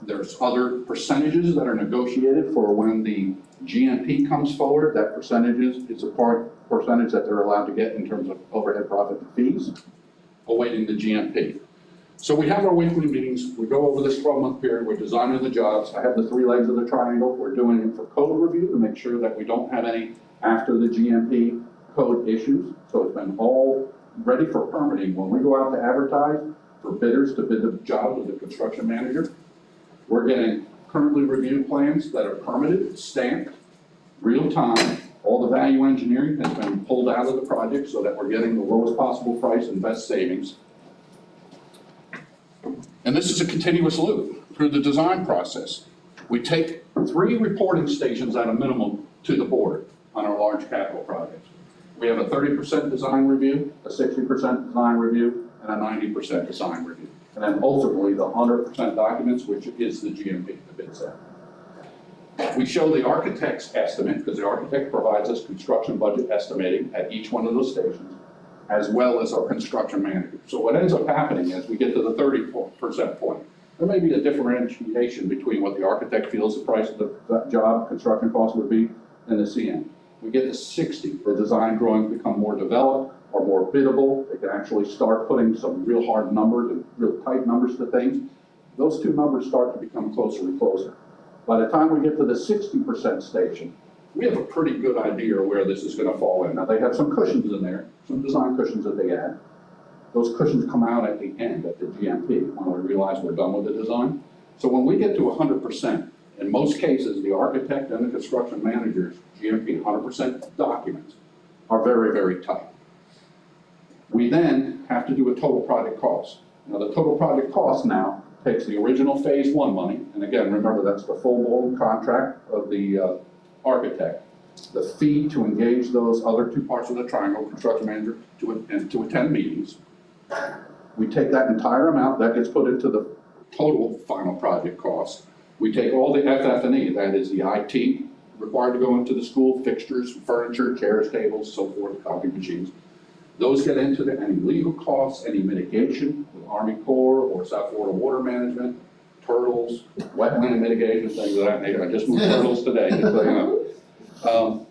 There's other percentages that are negotiated for when the GMP comes forward. That percentage is a percentage that they're allowed to get in terms of overhead profit and fees, awaiting the GMP. So we have our weekly meetings. We go over this 12-month period. We're designing the jobs. I have the 3 legs of the triangle. We're doing it for code review to make sure that we don't have any after the GMP code issues. So it's been all ready for permitting. When we go out to advertise for bidders to bid the job with the construction manager, we're getting currently reviewed plans that are permitted, stamped, real time. All the value engineering has been pulled out of the project so that we're getting the lowest possible price and best savings. And this is a continuous loop through the design process. We take 3 reporting stations at a minimum to the board on our large capital projects. We have a 30% design review, a 60% design review, and a 90% design review. And then ultimately the 100% documents, which is the GMP, the bid set. We show the architect's estimate, because the architect provides us construction budget estimating at each one of those stations, as well as our construction manager. So what ends up happening is we get to the 30% point. There may be a differentiation between what the architect feels the price of the job, construction cost would be, and the CM. We get to 60, the design drawings become more developed or more biddable. They can actually start putting some real hard numbers and real tight numbers to things. Those 2 numbers start to become closer and closer. By the time we get to the 60% station, we have a pretty good idea where this is going to fall in. Now, they have some cushions in there, some design cushions that they add. Those cushions come out at the end, at the GMP, when we realize we're done with the design. So when we get to 100%, in most cases, the architect and the construction manager's GMP 100% documents are very, very tight. We then have to do a total project cost. Now, the total project cost now takes the original phase 1 money, and again, remember, that's the full-blown contract of the architect, the fee to engage those other 2 parts of the triangle, construction manager, to attend meetings, We take that entire amount, that gets put into the total final project cost. We take all the FF&E, that is the IT required to go into the school, fixtures, furniture, chairs, tables, so forth, copy machines. Those get into any legal costs, any mitigation with Army Corps or South Florida Water Management, turtles, wetland mitigation, things of that nature. I just moved turtles today, just so you know.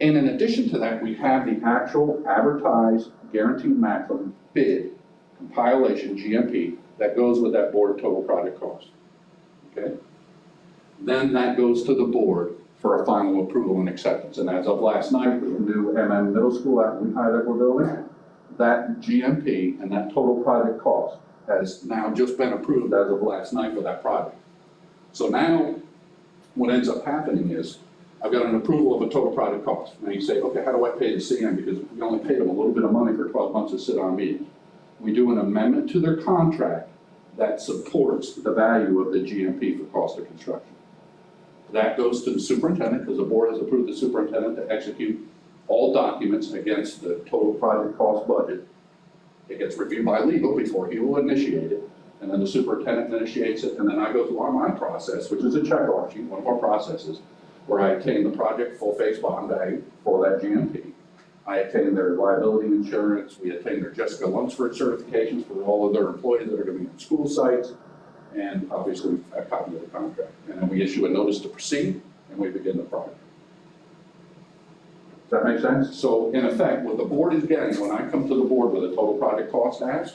And in addition to that, we have the actual advertised guaranteed maximum bid compilation, GMP, that goes with that board total project cost. Okay? Then that goes to the board for a final approval and acceptance. And as of last night, with the new MM Middle School at Lehigh that we're building, that GMP and that total project cost has now just been approved as of last night for that project. So now, what ends up happening is, I've got an approval of a total project cost. Now you say, okay, how do I pay the CM? Because we only paid them a little bit of money for 12 months to sit on meetings. We do an amendment to their contract that supports the value of the GMP for cost of construction. That goes to the superintendent, because the board has approved the superintendent to execute all documents against the total project cost budget. It gets reviewed by legal before he will initiate it, and then the superintendent initiates it, and then I go through my process, which is a check-off sheet, one of our processes, where I obtain the project full face bond value for that GMP. I obtain their liability insurance, we obtain their Jessica Lunsford certifications for all of their employees that are gonna be on school sites, and obviously a copy of the contract. And then we issue a notice to proceed, and we begin the project. Does that make sense? So in effect, what the board is getting, when I come to the board with a total project cost ask,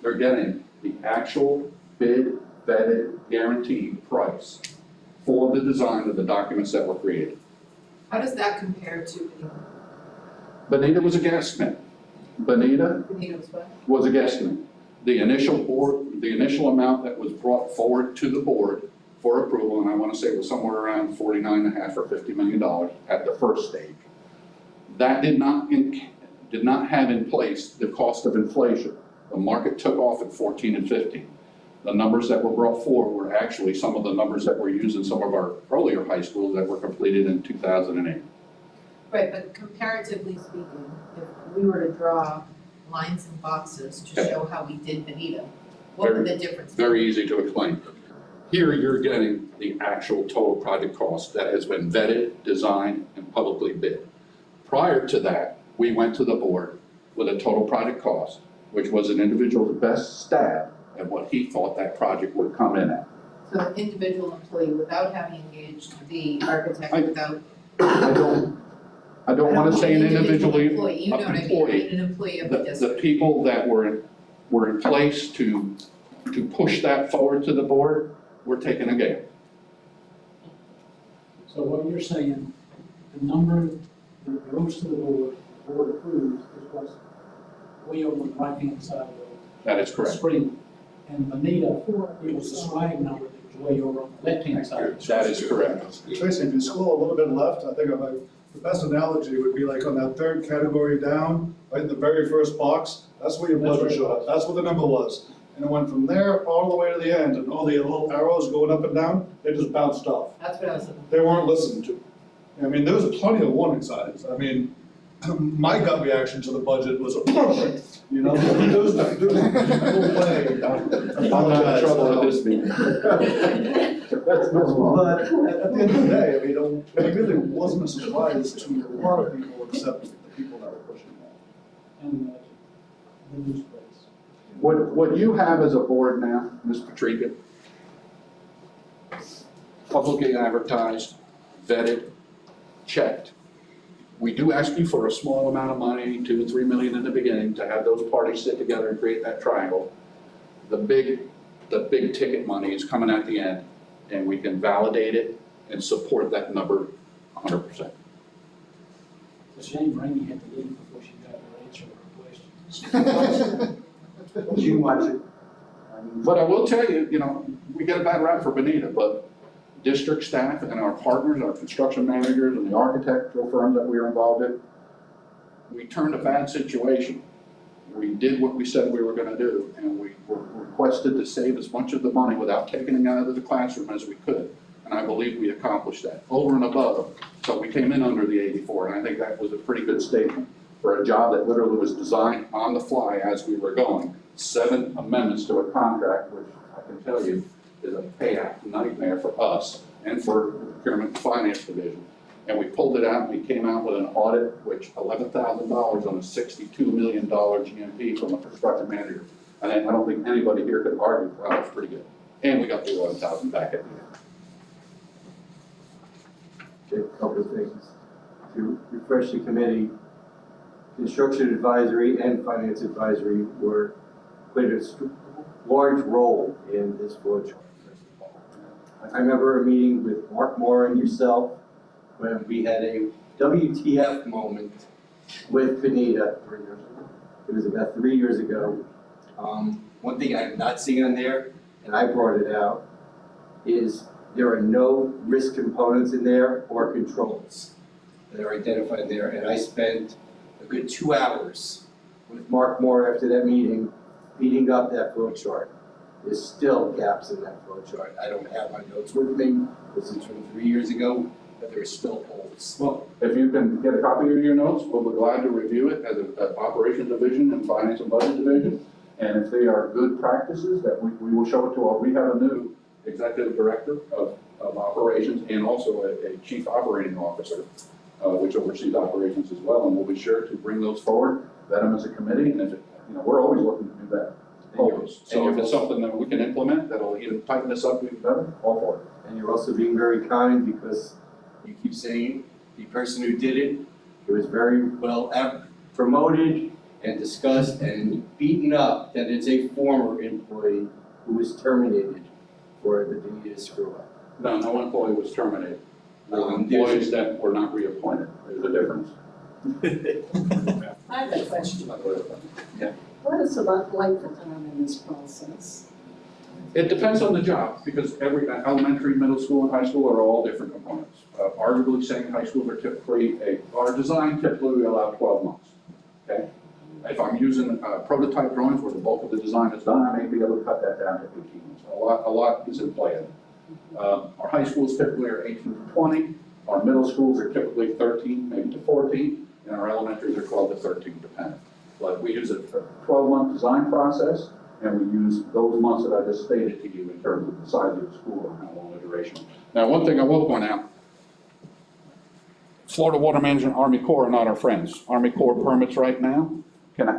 they're getting the actual bid, vetted, guaranteed price for the design of the documents that were created. How does that compare to Bonita was a guesstimate. Bonita Benito's what? was a guesstimate. The initial amount that was brought forward to the board for approval, and I want to say it was somewhere around 49.5 or $50 million at the first stage. That did not have in place the cost of inflation. The market took off at 14 and 15. The numbers that were brought forward were actually some of the numbers that were used in some of our earlier high schools that were completed in 2008. Right, but comparatively speaking, if we were to draw lines and boxes to Okay. show how we did Benita, what would the difference be? Very easy to explain. Here, you're getting the actual total project cost that has been vetted, designed, and publicly bid. Prior to that, we went to the board with a total project cost, which was an individual's best stab at what he thought that project would come in at. So an individual employee without having engaged the architect, without. I don't want to say an individual employee, you know what I mean, employee. an employee of the The district. people that were in place to push that forward to the board were taking a gamble. So what you're saying, the number that goes to the board approves is what's way over on the right-hand side of That is the correct. screen. And Bonita, it was the swag number that was way over on the left-hand side. That is correct. Tracy, if you scroll a little bit left, I think the best analogy would be like on that third category down, right in the very first box, that's where your budget showed up, that's what the number was. And it went from there all the way to the end, and all the little arrows going up and down, they just bounced off. That's what I was looking They weren't listened to. I mean, there was plenty of warning signs. I mean, my gut reaction to the budget was, you know, there was no way. I'm not in trouble with this meeting. That's normal. But at the end of the day, I mean, it really wasn't a surprise to a lot of people except the people that were pushing that. And the news place. What you have as a board now, Ms. Patrica, publicly advertised, vetted, checked. We do ask you for a small amount of money, $2 to $3 million in the beginning, to have those parties sit together and create that triangle. The big ticket money is coming at the end, and we can validate it and support that number 100%. It's a shame Rainey had to leave before she got her answer to her question. Did you watch it? But I will tell you, we get a bad rap for Bonita, but district staff and our partners, our construction managers and the architectural firms that we were involved in, we turned a bad situation. We did what we said we were gonna do, and we were requested to save as much of the money without taking it out of the classroom as we could. And I believe we accomplished that, over and above. So we came in under the 84, and I think that was a pretty good statement for a job that literally was designed on the fly as we were going. 7 amendments to a contract, which I can tell you is a payout nightmare for us and for the procurement and finance division. And we pulled it out, we came out with an audit, which $11,000 on a $62 million GMP from a construction manager. And I don't think anybody here could argue, well, that's pretty good. And we got the 11,000 back at the end. Okay, a couple of things. To refresh the committee, construction advisory and finance advisory were played a large role in this flow chart. I remember a meeting with Mark Moore and yourself when we had a WTF moment with Benita 3 years ago. It was about 3 years ago. One thing I have not seen on there, and I brought it out, is there are no risk components in there or controls that are identified there. And I spent a good 2 hours with Mark Moore after that meeting, beating up that flow chart. There's still gaps in that flow chart. I don't have my notes with me. This is from 3 years ago, but there are still holes. Well, if you can get a copy of your notes, we'll be glad to review it as an operations division and finance and budget division. And if they are good practices, that we will show it to all. We have a new executive director of operations and also a chief operating officer, which oversees operations as well. And we'll be sure to bring those forward, vet them as a committee. And if it, we're always looking to do that. Always. So if it's something that we can implement that'll even tighten this up even better, all for it. And you're also being very kind because you keep saying the person who did it, it was very well promoted and discussed and beaten up that it's a former employee who was terminated for the Benita screw up. No, no employee was terminated. Employees that were not reappointed. There's a difference. I have a question. Yeah. What is about length of time in this process? It depends on the job, because every elementary, middle school, and high school are all different components. Arguably saying high schools are typically, our design typically we allow 12 months, okay? If I'm using prototype drawings where the bulk of the design is done, I may be able to cut that down to 18 months. A lot is in play. Our high schools typically are 18 to 20, our middle schools are typically 13, maybe to 14, and our elementaries are 12 to 13, depending. But we use a 12-month design process, and we use those months that I just stated to you in terms of the size of the school and how long the duration. Now, one thing I will point out, Florida Water Management Army Corps are not our friends. Army Corps permits right now can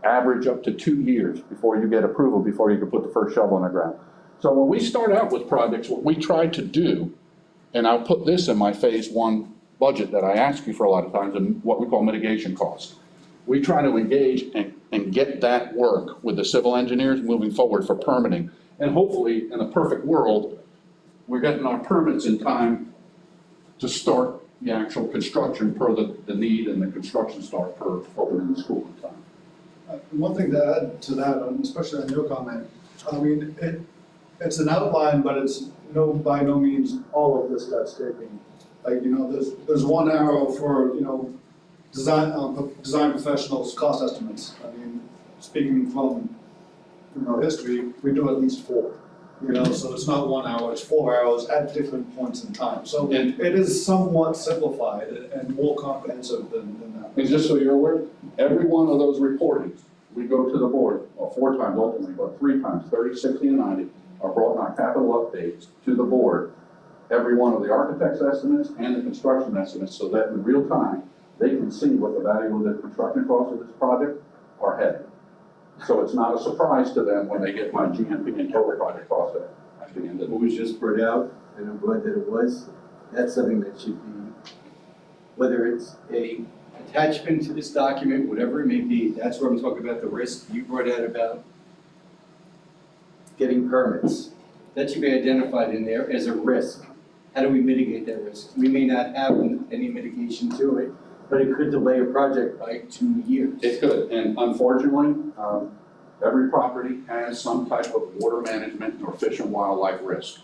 average up to 2 years before you get approval, before you can put the first shovel in the ground. So when we start out with projects, what we try to do, and I'll put this in my phase 1 budget that I ask you for a lot of times, and what we call mitigation costs. We try to engage and get that work with the civil engineers moving forward for permitting. And hopefully, in a perfect world, we're getting our permits in time to start the actual construction per the need and the construction start per opening the school in time. One thing to add to that, especially on your comment, I mean, it's an outline, but it's by no means all of this that's taken. Like, there's one arrow for, design professionals' cost estimates. I mean, speaking from history, we do at least 4. So it's not 1 hour, it's 4 hours at different points in time. So it is somewhat simplified and more comprehensive than that. And just so you're aware, every one of those reportings, we go to the board, well, 4 times ultimately, but 3 times, 30, 60, and 90, are brought in our capital updates to the board. Every one of the architect's estimates and the construction estimates, so that in real time, they can see what the value of the construction costs of this project are headed. So it's not a surprise to them when they get my GMP and total project cost at the end of It was just brought out, and I'm glad that it was. That's something that should be, whether it's a attachment to this document, whatever it may be, that's where I'm talking about the risk you brought out about getting permits. That should be identified in there as a risk. How do we mitigate that risk? We may not have any mitigation to it, but it could delay a project by 2 years. It could, and unfortunately, every property has some type of water management or fish and wildlife risk.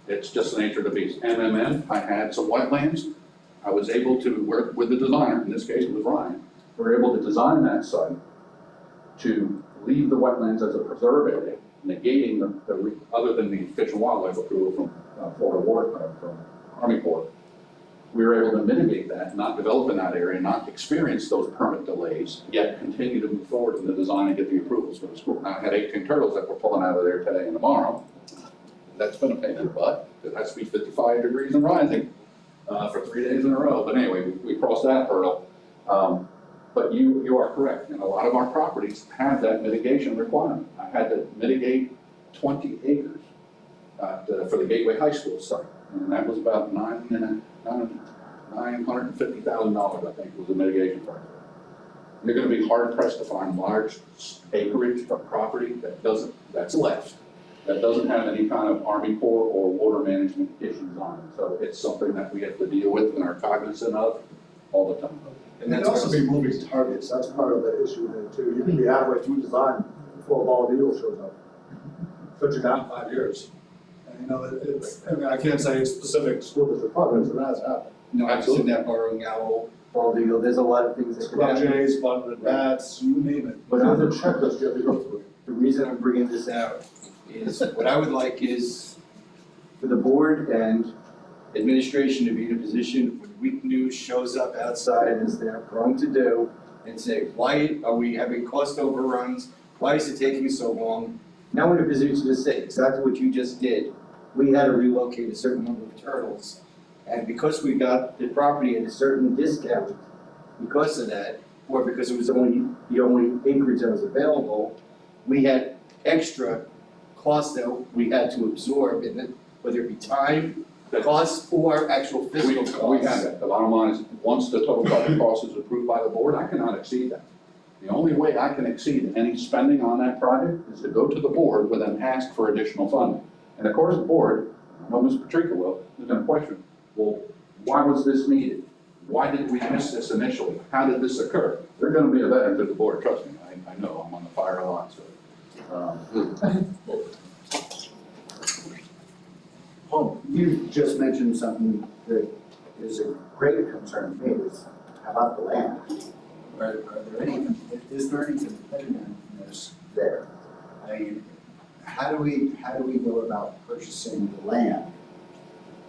It's just the nature of the beast. MMM, I had some wetlands. I was able to work with the designer, in this case it was Ryan. We were able to design that site to leave the wetlands as a preserve area, negating the other than the fish and wildlife approval from Florida Water, from Army Corps. we were able to mitigate that, not develop in that area, not experience those permit delays, yet continue to move forward in the design and get the approvals for the school. Now, I had 18 turtles that were pulling out of there today and tomorrow. That's been a pain in the butt. It has to be 55 degrees and rising for 3 days in a row. But anyway, we crossed that hurdle. But you are correct. And a lot of our properties have that mitigation requirement. I had to mitigate 20 acres for the Gateway High School site. And that was about $950,000, I think, was the mitigation project. You're gonna be hard pressed to find large acreage of property that's left, that doesn't have any kind of Army Corps or water management issues on it. So it's something that we have to deal with and are cognizant of all the time. And there'd also be moving targets, that's part of the issue there too. You can be halfway through design before a bald eagle shows up. Put you down 5 years. And you know, I mean, I can't say specific school district projects, but that's happened. No, I've seen that borrowing owl, bald eagle, there's a lot of things that could happen. Jays, button bats, you name it. But There's a checklist you have to go through. The reason I'm bringing this out is, what I would like is for the board and administration to be in a position when weak news shows up outside, as they're prone to do, and say, why are we having cost overruns? Why is it taking so long? Now we're in a position to say exactly what you just did. We had to relocate a certain number of turtles, and because we got the property at a certain discount, because of that, or because it was only the only acreage that was available, we had extra costs that we had to absorb, and then whether it be time, costs, or actual physical costs. We have that. The bottom line is, once the total project cost is approved by the board, I cannot exceed that. The only way I can exceed any spending on that project is to go to the board with an ask for additional funding. And of course, the board, I know Ms. Patrica will, is going to question, well, why was this needed? Why did we miss this initially? How did this occur? They're going to be a veteran to the board, trust me. I know, I'm on the fire a lot, so. Oh, you just mentioned something that is a great concern to me, is how about the land? Is there any competitiveness there? I mean, how do we go about purchasing the land?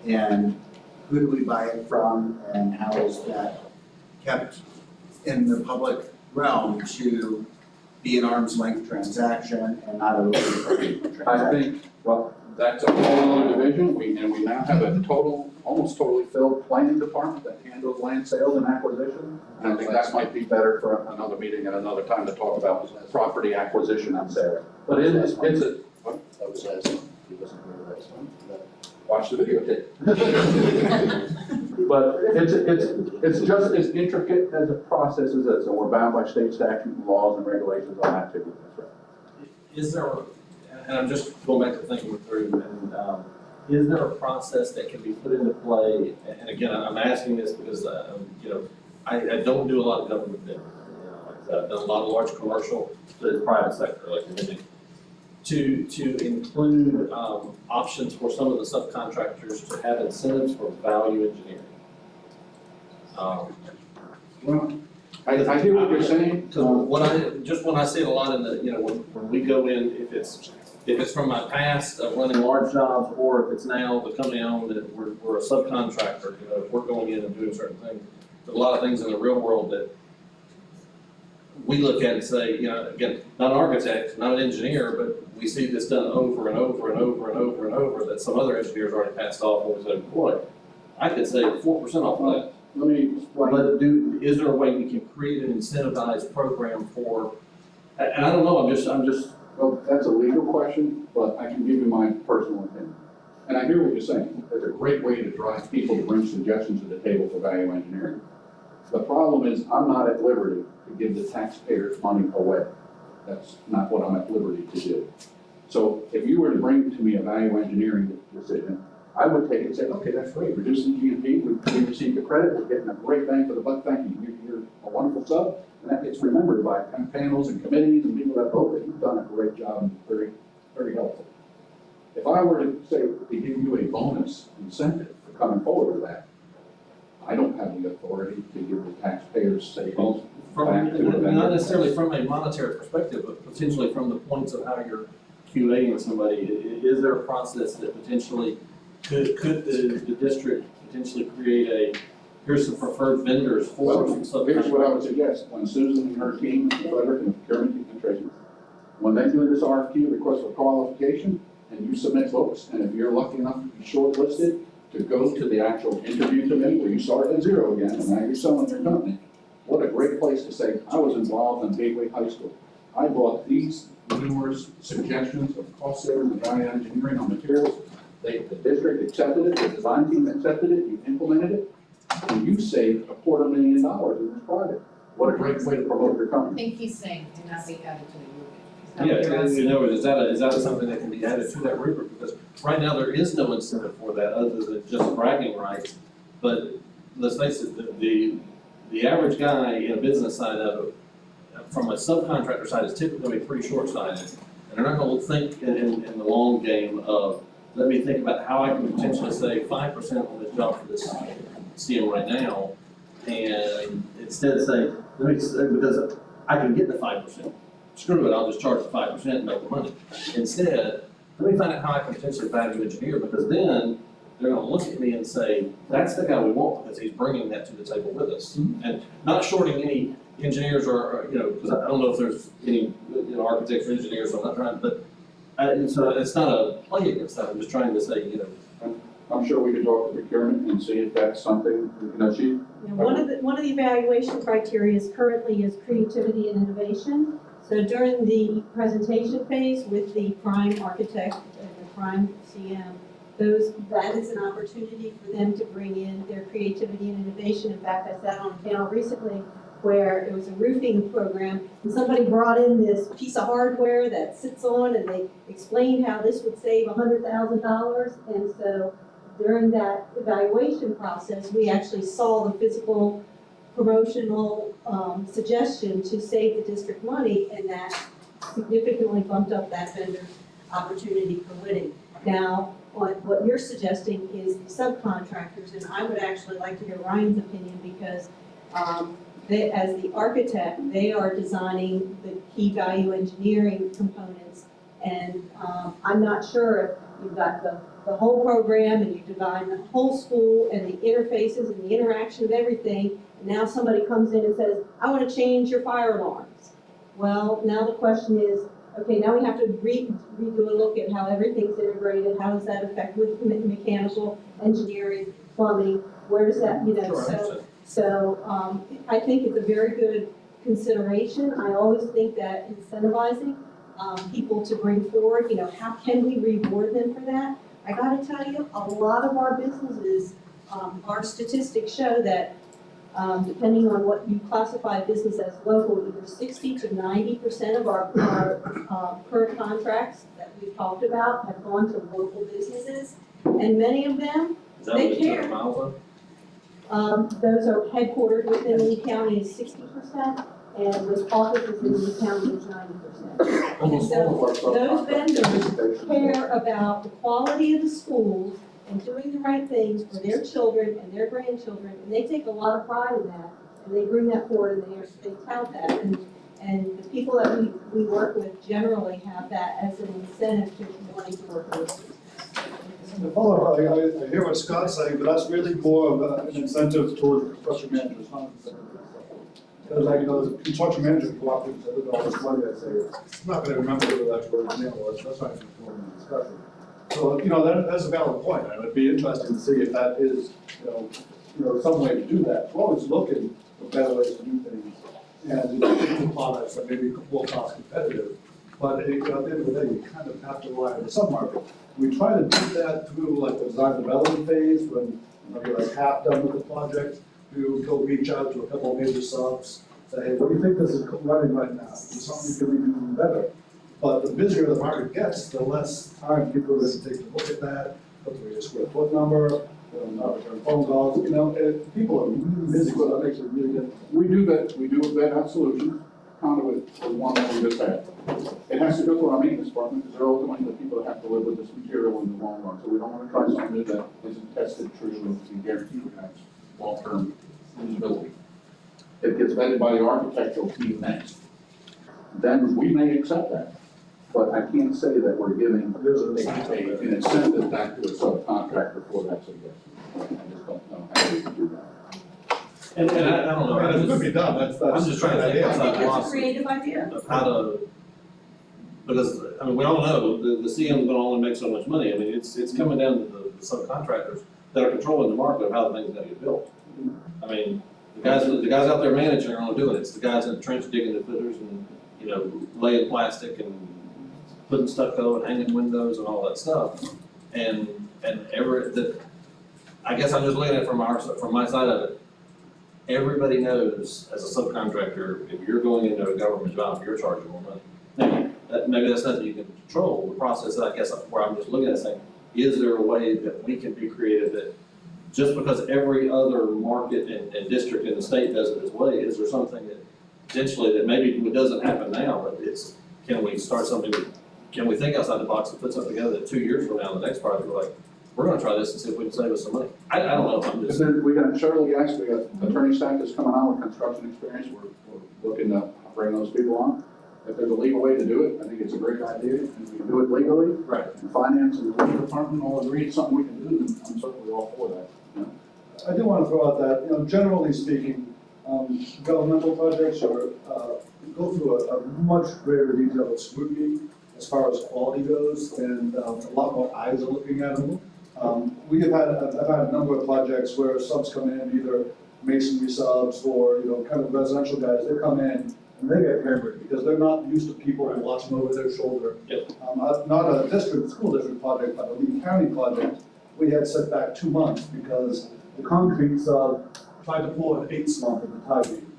And who do we buy it from, and how is that kept in the public realm to be an arm's length transaction and not a open transaction? I think, well, that's a whole other division, we now have a almost totally filled planning department that handles land sales and acquisition. And I think that might be better for another meeting at another time to talk about property acquisition and sale. But it's a, That was last one. You wasn't here last one. watch the videotape. But it's just as intricate as a process as this, and we're bound by state statute and laws and regulations on that too. That's right. Is there, and I'm just going back to thinking through, and is there a process that can be put into play? And again, I'm asking this because, you know, I don't do a lot of government business. You know, like I've done a lot of large commercial, but it's private sector, like you mentioned. To include options for some of the subcontractors to have incentives for value engineering. I hear what you're saying. Because when I see it a lot in the, you know, when we go in, if it's from my past of running large jobs, or if it's now the company I own that we're a subcontractor, you know, if we're going in and doing certain things, there's a lot of things in the real world that we look at and say, you know, again, not an architect, not an engineer, but we see this done over and over and over and over and over, that some other engineers already passed off when we said, boy, I could save 4% off of that. Let me explain. But is there a way we can create an incentivized program for, and I don't know, I'm just. Well, that's a legal question, but I can give you my personal opinion. And I hear what you're saying. It's a great way to drive people to bring suggestions to the table for value engineering. The problem is, I'm not at liberty to give the taxpayers money away. That's not what I'm at liberty to do. So if you were to bring to me a value engineering decision, I would take it and say, okay, that's great, reducing GMP, we received the credit, we're getting a great bang for the buck, thank you, you're a wonderful sub, and that gets remembered by panels and committees and people that vote that you've done a great job and very, very helpful. If I were to say, to give you a bonus incentive for coming forward with that, I don't have the authority to give the taxpayers savings. Not necessarily from a monetary perspective, but potentially from the points of how you're QAing somebody. Is there a process that potentially could the district potentially create here's some preferred vendors for some So here's what I subcontractors. would suggest, when Susan and her team, and Frederick and the procurement team and treasurer, when they do this RFQ, request for qualification, and you submit books, and if you're lucky enough to be shortlisted to go to the actual interview committee where you start at zero again, and now you're selling your company, what a great place to say, I was involved in Gateway High School. I brought these numerous suggestions of cost savings and value engineering on materials. The district accepted it, the design team accepted it, you implemented it, and you saved $250,000 in this project. What a great way to promote your I company. think he's saying do not be added to the rubric. Is that Yeah, what you're asking? in other words, is that something that can be added to that rubric? Because right now, there is no incentive for that other than just bragging rights. But let's face it, the average guy in a business side of it, from a subcontractor side, is typically going to be pretty short-sighted. And they're not going to think in the long game of, let me think about how I can potentially save 5% on this job for this CM right now. And instead say, because I can get the 5%. Screw it, I'll just charge the 5% and make the money. Instead, let me find out how I can potentially value engineer, because then they're gonna look at me and say, that's the guy we want, because he's bringing that to the table with us. And not shorting any engineers or because I don't know if there's any, architects or engineers, so I'm not trying, but so it's not a play against that, I'm just trying to say, I'm sure we could talk to procurement and see if that's something we can achieve. And one of the evaluation criteria currently is creativity and innovation. So during the presentation phase with the prime architect and the prime CM, that is an opportunity for them to bring in their creativity and innovation. In fact, I sat on a panel recently where it was a roofing program, and somebody brought in this piece of hardware that sits on, and they explained how this would save $100,000. And so during that evaluation process, we actually saw the physical promotional suggestion to save the district money, and that significantly bumped up that vendor's opportunity for winning. Now, what you're suggesting is the subcontractors, and I would actually like to hear Ryan's opinion, because as the architect, they are designing the key value engineering components, and I'm not sure if you've got the whole program and you design the whole school and the interfaces and the interaction of everything, and now somebody comes in and says, I want to change your fire alarms. Well, now the question is, okay, now we have to redo a look at how everything's integrated, how does that affect with mechanical, engineering, plumbing, where does that, So I think it's a very good consideration. I always think that incentivizing people to bring forward, how can we reward them for that? I gotta tell you, a lot of our businesses, our statistics show that depending on what you classify a business as local, either 60 to 90% of our current contracts that we've talked about have gone to local businesses, and many of them, they care. Those are headquartered within Lee County is 60%, and with offices in Lee County is 90%. And so those vendors care about the quality of the schools and doing the right things for their children and their grandchildren, and they take a lot of pride in that, and they bring that forward, and they tout that, and the people that we work with generally have that as an incentive to wanting to work with us. The follow-up, I hear what Scott's saying, but that's really more of an incentive toward the construction managers, not an incentive. Because the construction manager can walk in and say, look at all this money, I say, I'm not gonna remember what that word name was, that's not even going to discussion. So, that's a valid point, and it'd be interesting to see if that is, some way to do that. We're always looking for better ways to do things, and do products that maybe more cost competitive. But at the end of the day, you kind of have to rely on the submarket. We try to do that through like the design development phase, when you're like half done with the project, you go reach out to a couple of major subs, say, hey, what do you think this is running right now? Is something can we do better? But the busier the market gets, the less time people are going to take to look at that, go through your square foot number, not return phone calls, people are really busy, so that makes it really difficult. We do vet out solutions, conduit is one that we just had. It has to go through our maintenance department, because they're ultimately the people that have to live with this material in the long run. So we don't want to try something new that isn't tested true and guaranteed to have long-term usability. It gets vetted by the architectural team next. Then we may accept that. but I can't say that we're giving There's a an incentive back to a subcontractor for that suggestion. I just don't know how we can do that. And I don't know. I mean, it could be done, that's. I'm just trying to think idea. outside the It's box. a creative idea. Of how to, because, I mean, we all know, the CM's gonna only make so much money. I mean, it's coming down to the subcontractors that are controlling the market of how the thing's gonna get built. I mean, the guys out there managing are only doing it. It's the guys in the trench digging the footers and, you know, laying plastic and putting stucco and hanging windows and all that stuff. And I guess I'm just looking at it from my side of it. Everybody knows as a subcontractor, if you're going into a government job, you're charging more money. Now, maybe that's nothing you can control, the process, I guess, where I'm just looking at saying, is there a way that we can be creative that just because every other market and district in the state does it this way, is there something that potentially that maybe it doesn't happen now, but can we start something, can we think outside the box and put something together that 2 years from now, the next project, we're like, we're gonna try this and see if we can save us some money. I don't know, I'm just. And then we got Shirley Geist, we got attorney staff that's coming on with construction experience, we're looking to bring those people on. If there's a legal way to do it, I think it's a great idea, and we can do it legally. Right. And finance and the legal department all agree it's something we can do, and I'm certainly all for that, you know? I do want to throw out that, generally speaking, governmental projects are, go through a much greater detail of scrutiny as far as quality goes, and a lot more eyes are looking at them. I've had a number of projects where subs come in, either masonry subs or, kind of residential guys, they come in and they get hammered because they're not used to people watching over their shoulder. Yep. Not a school district project, but a Lee County project, we had set back 2 months because the concrete sub tried to pull an 8 slump in the tie beam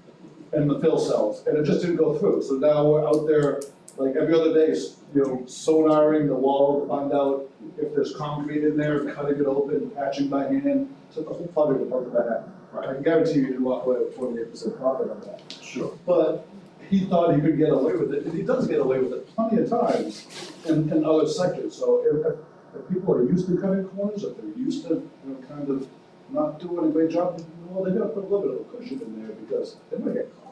and the fill cells, and it just didn't go through. So now we're out there like every other day, sonaring the wall to find out if there's concrete in there, cutting it open, patching by hand. So the whole project was broken by hand. I can guarantee you walk away with 28% profit on that. Sure. But he thought he could get away with it, and he does get away with it plenty of times in other sectors. So if people are used to cutting corners, if they're used to, kind of not doing a great job, well, they gotta put a little bit of a cushion in there because they might get caught.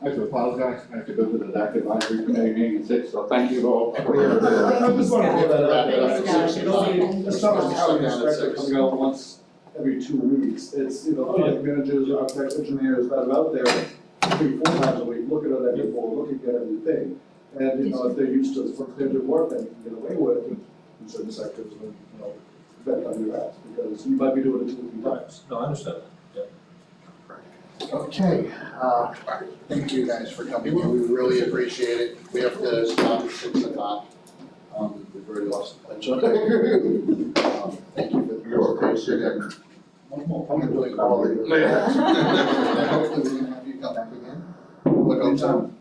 I have to apologize, I have to go to the DAC advisory committee meeting at 6, so thank you all. I just want to throw that out there. Thanks, guys. It's not a county inspector coming out once every 2 weeks. It's, project managers, architects, engineers that are out there 3-4 times a week, looking at everything, looking at everything. And, if they're used to substantive work that you can get away with in certain sectors, then, bet on your ass, because you might be doing it 2 or 3 times. No, I understand that. Okay, thank you guys for coming in, we really appreciate it. We have to stop at 6 o'clock. We've already lost a bunch of. Thank you for the presentation and I'm doing all the. And hopefully we can have you come back again. Look, Anytime.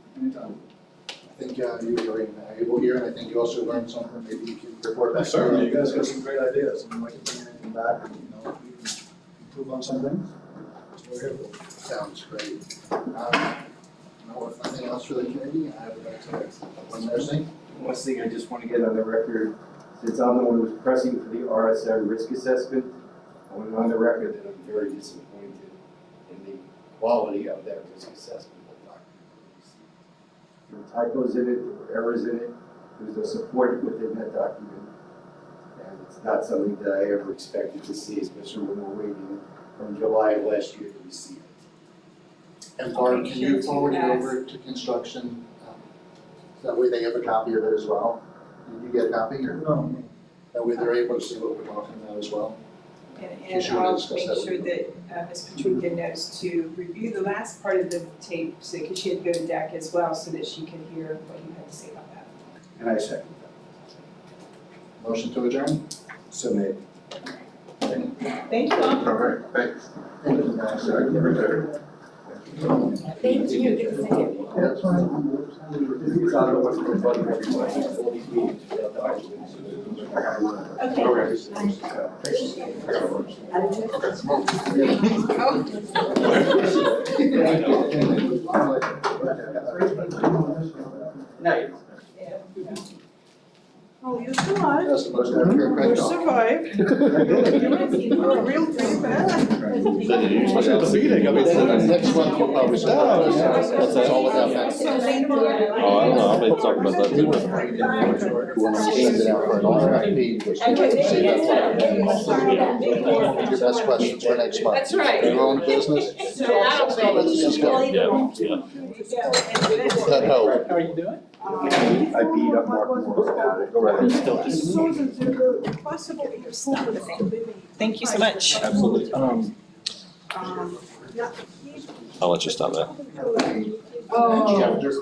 I think you were very valuable here, and I think you also learned something, maybe you can report back. Certainly, you guys got some great ideas, and we can bring anything back, and, we can improve on some things. That's what we're here for. Sounds great. No, if nothing else for the committee, I would like to, one more thing. One thing I just want to get on the record, since I'm the one who was pressing for the RSM risk assessment, I want on the record that I'm very disappointed in the quality of that risk assessment. There were typos in it, there were errors in it, there was no support within that document. And it's not something that I ever expected to see, especially when we're waiting from July of last year to receive it. And Barb, can you forward it over to construction? That way they have a copy of it as well. Did you get a copy or? No. That way they're able to see what we're talking about as well. And Sure, I'll discuss make that sure with that Ms. Patrica knows to review the last part of the tape, so, because she had to go to DAC as well, so that she could hear what you had to say about that. And I second Motion to adjourn? that. So made. Thank you all. All right, thanks. Thank you guys. Thank you. That's fine. It's out of what's going on everybody, all these meetings, without documents. Oh, You survived. Yes, motion to adjourn, Craig You Dahl. survived. You were real pretty bad. Especially at the meeting, I mean, next month you'll probably surprise us. That's all without that. So later on. Oh, I don't know, I may talk about that We too. were afraid that when we send it out for an RFP, which we didn't say that's what your best questions for next month. That's right. Your own business, let's just go. That help. How are you doing? I beat up Mark Morris about it. Go right ahead. So that there are possible improvements to be made. Thank you so much. Absolutely. Yeah. I'll let you stop that. Oh. Chapter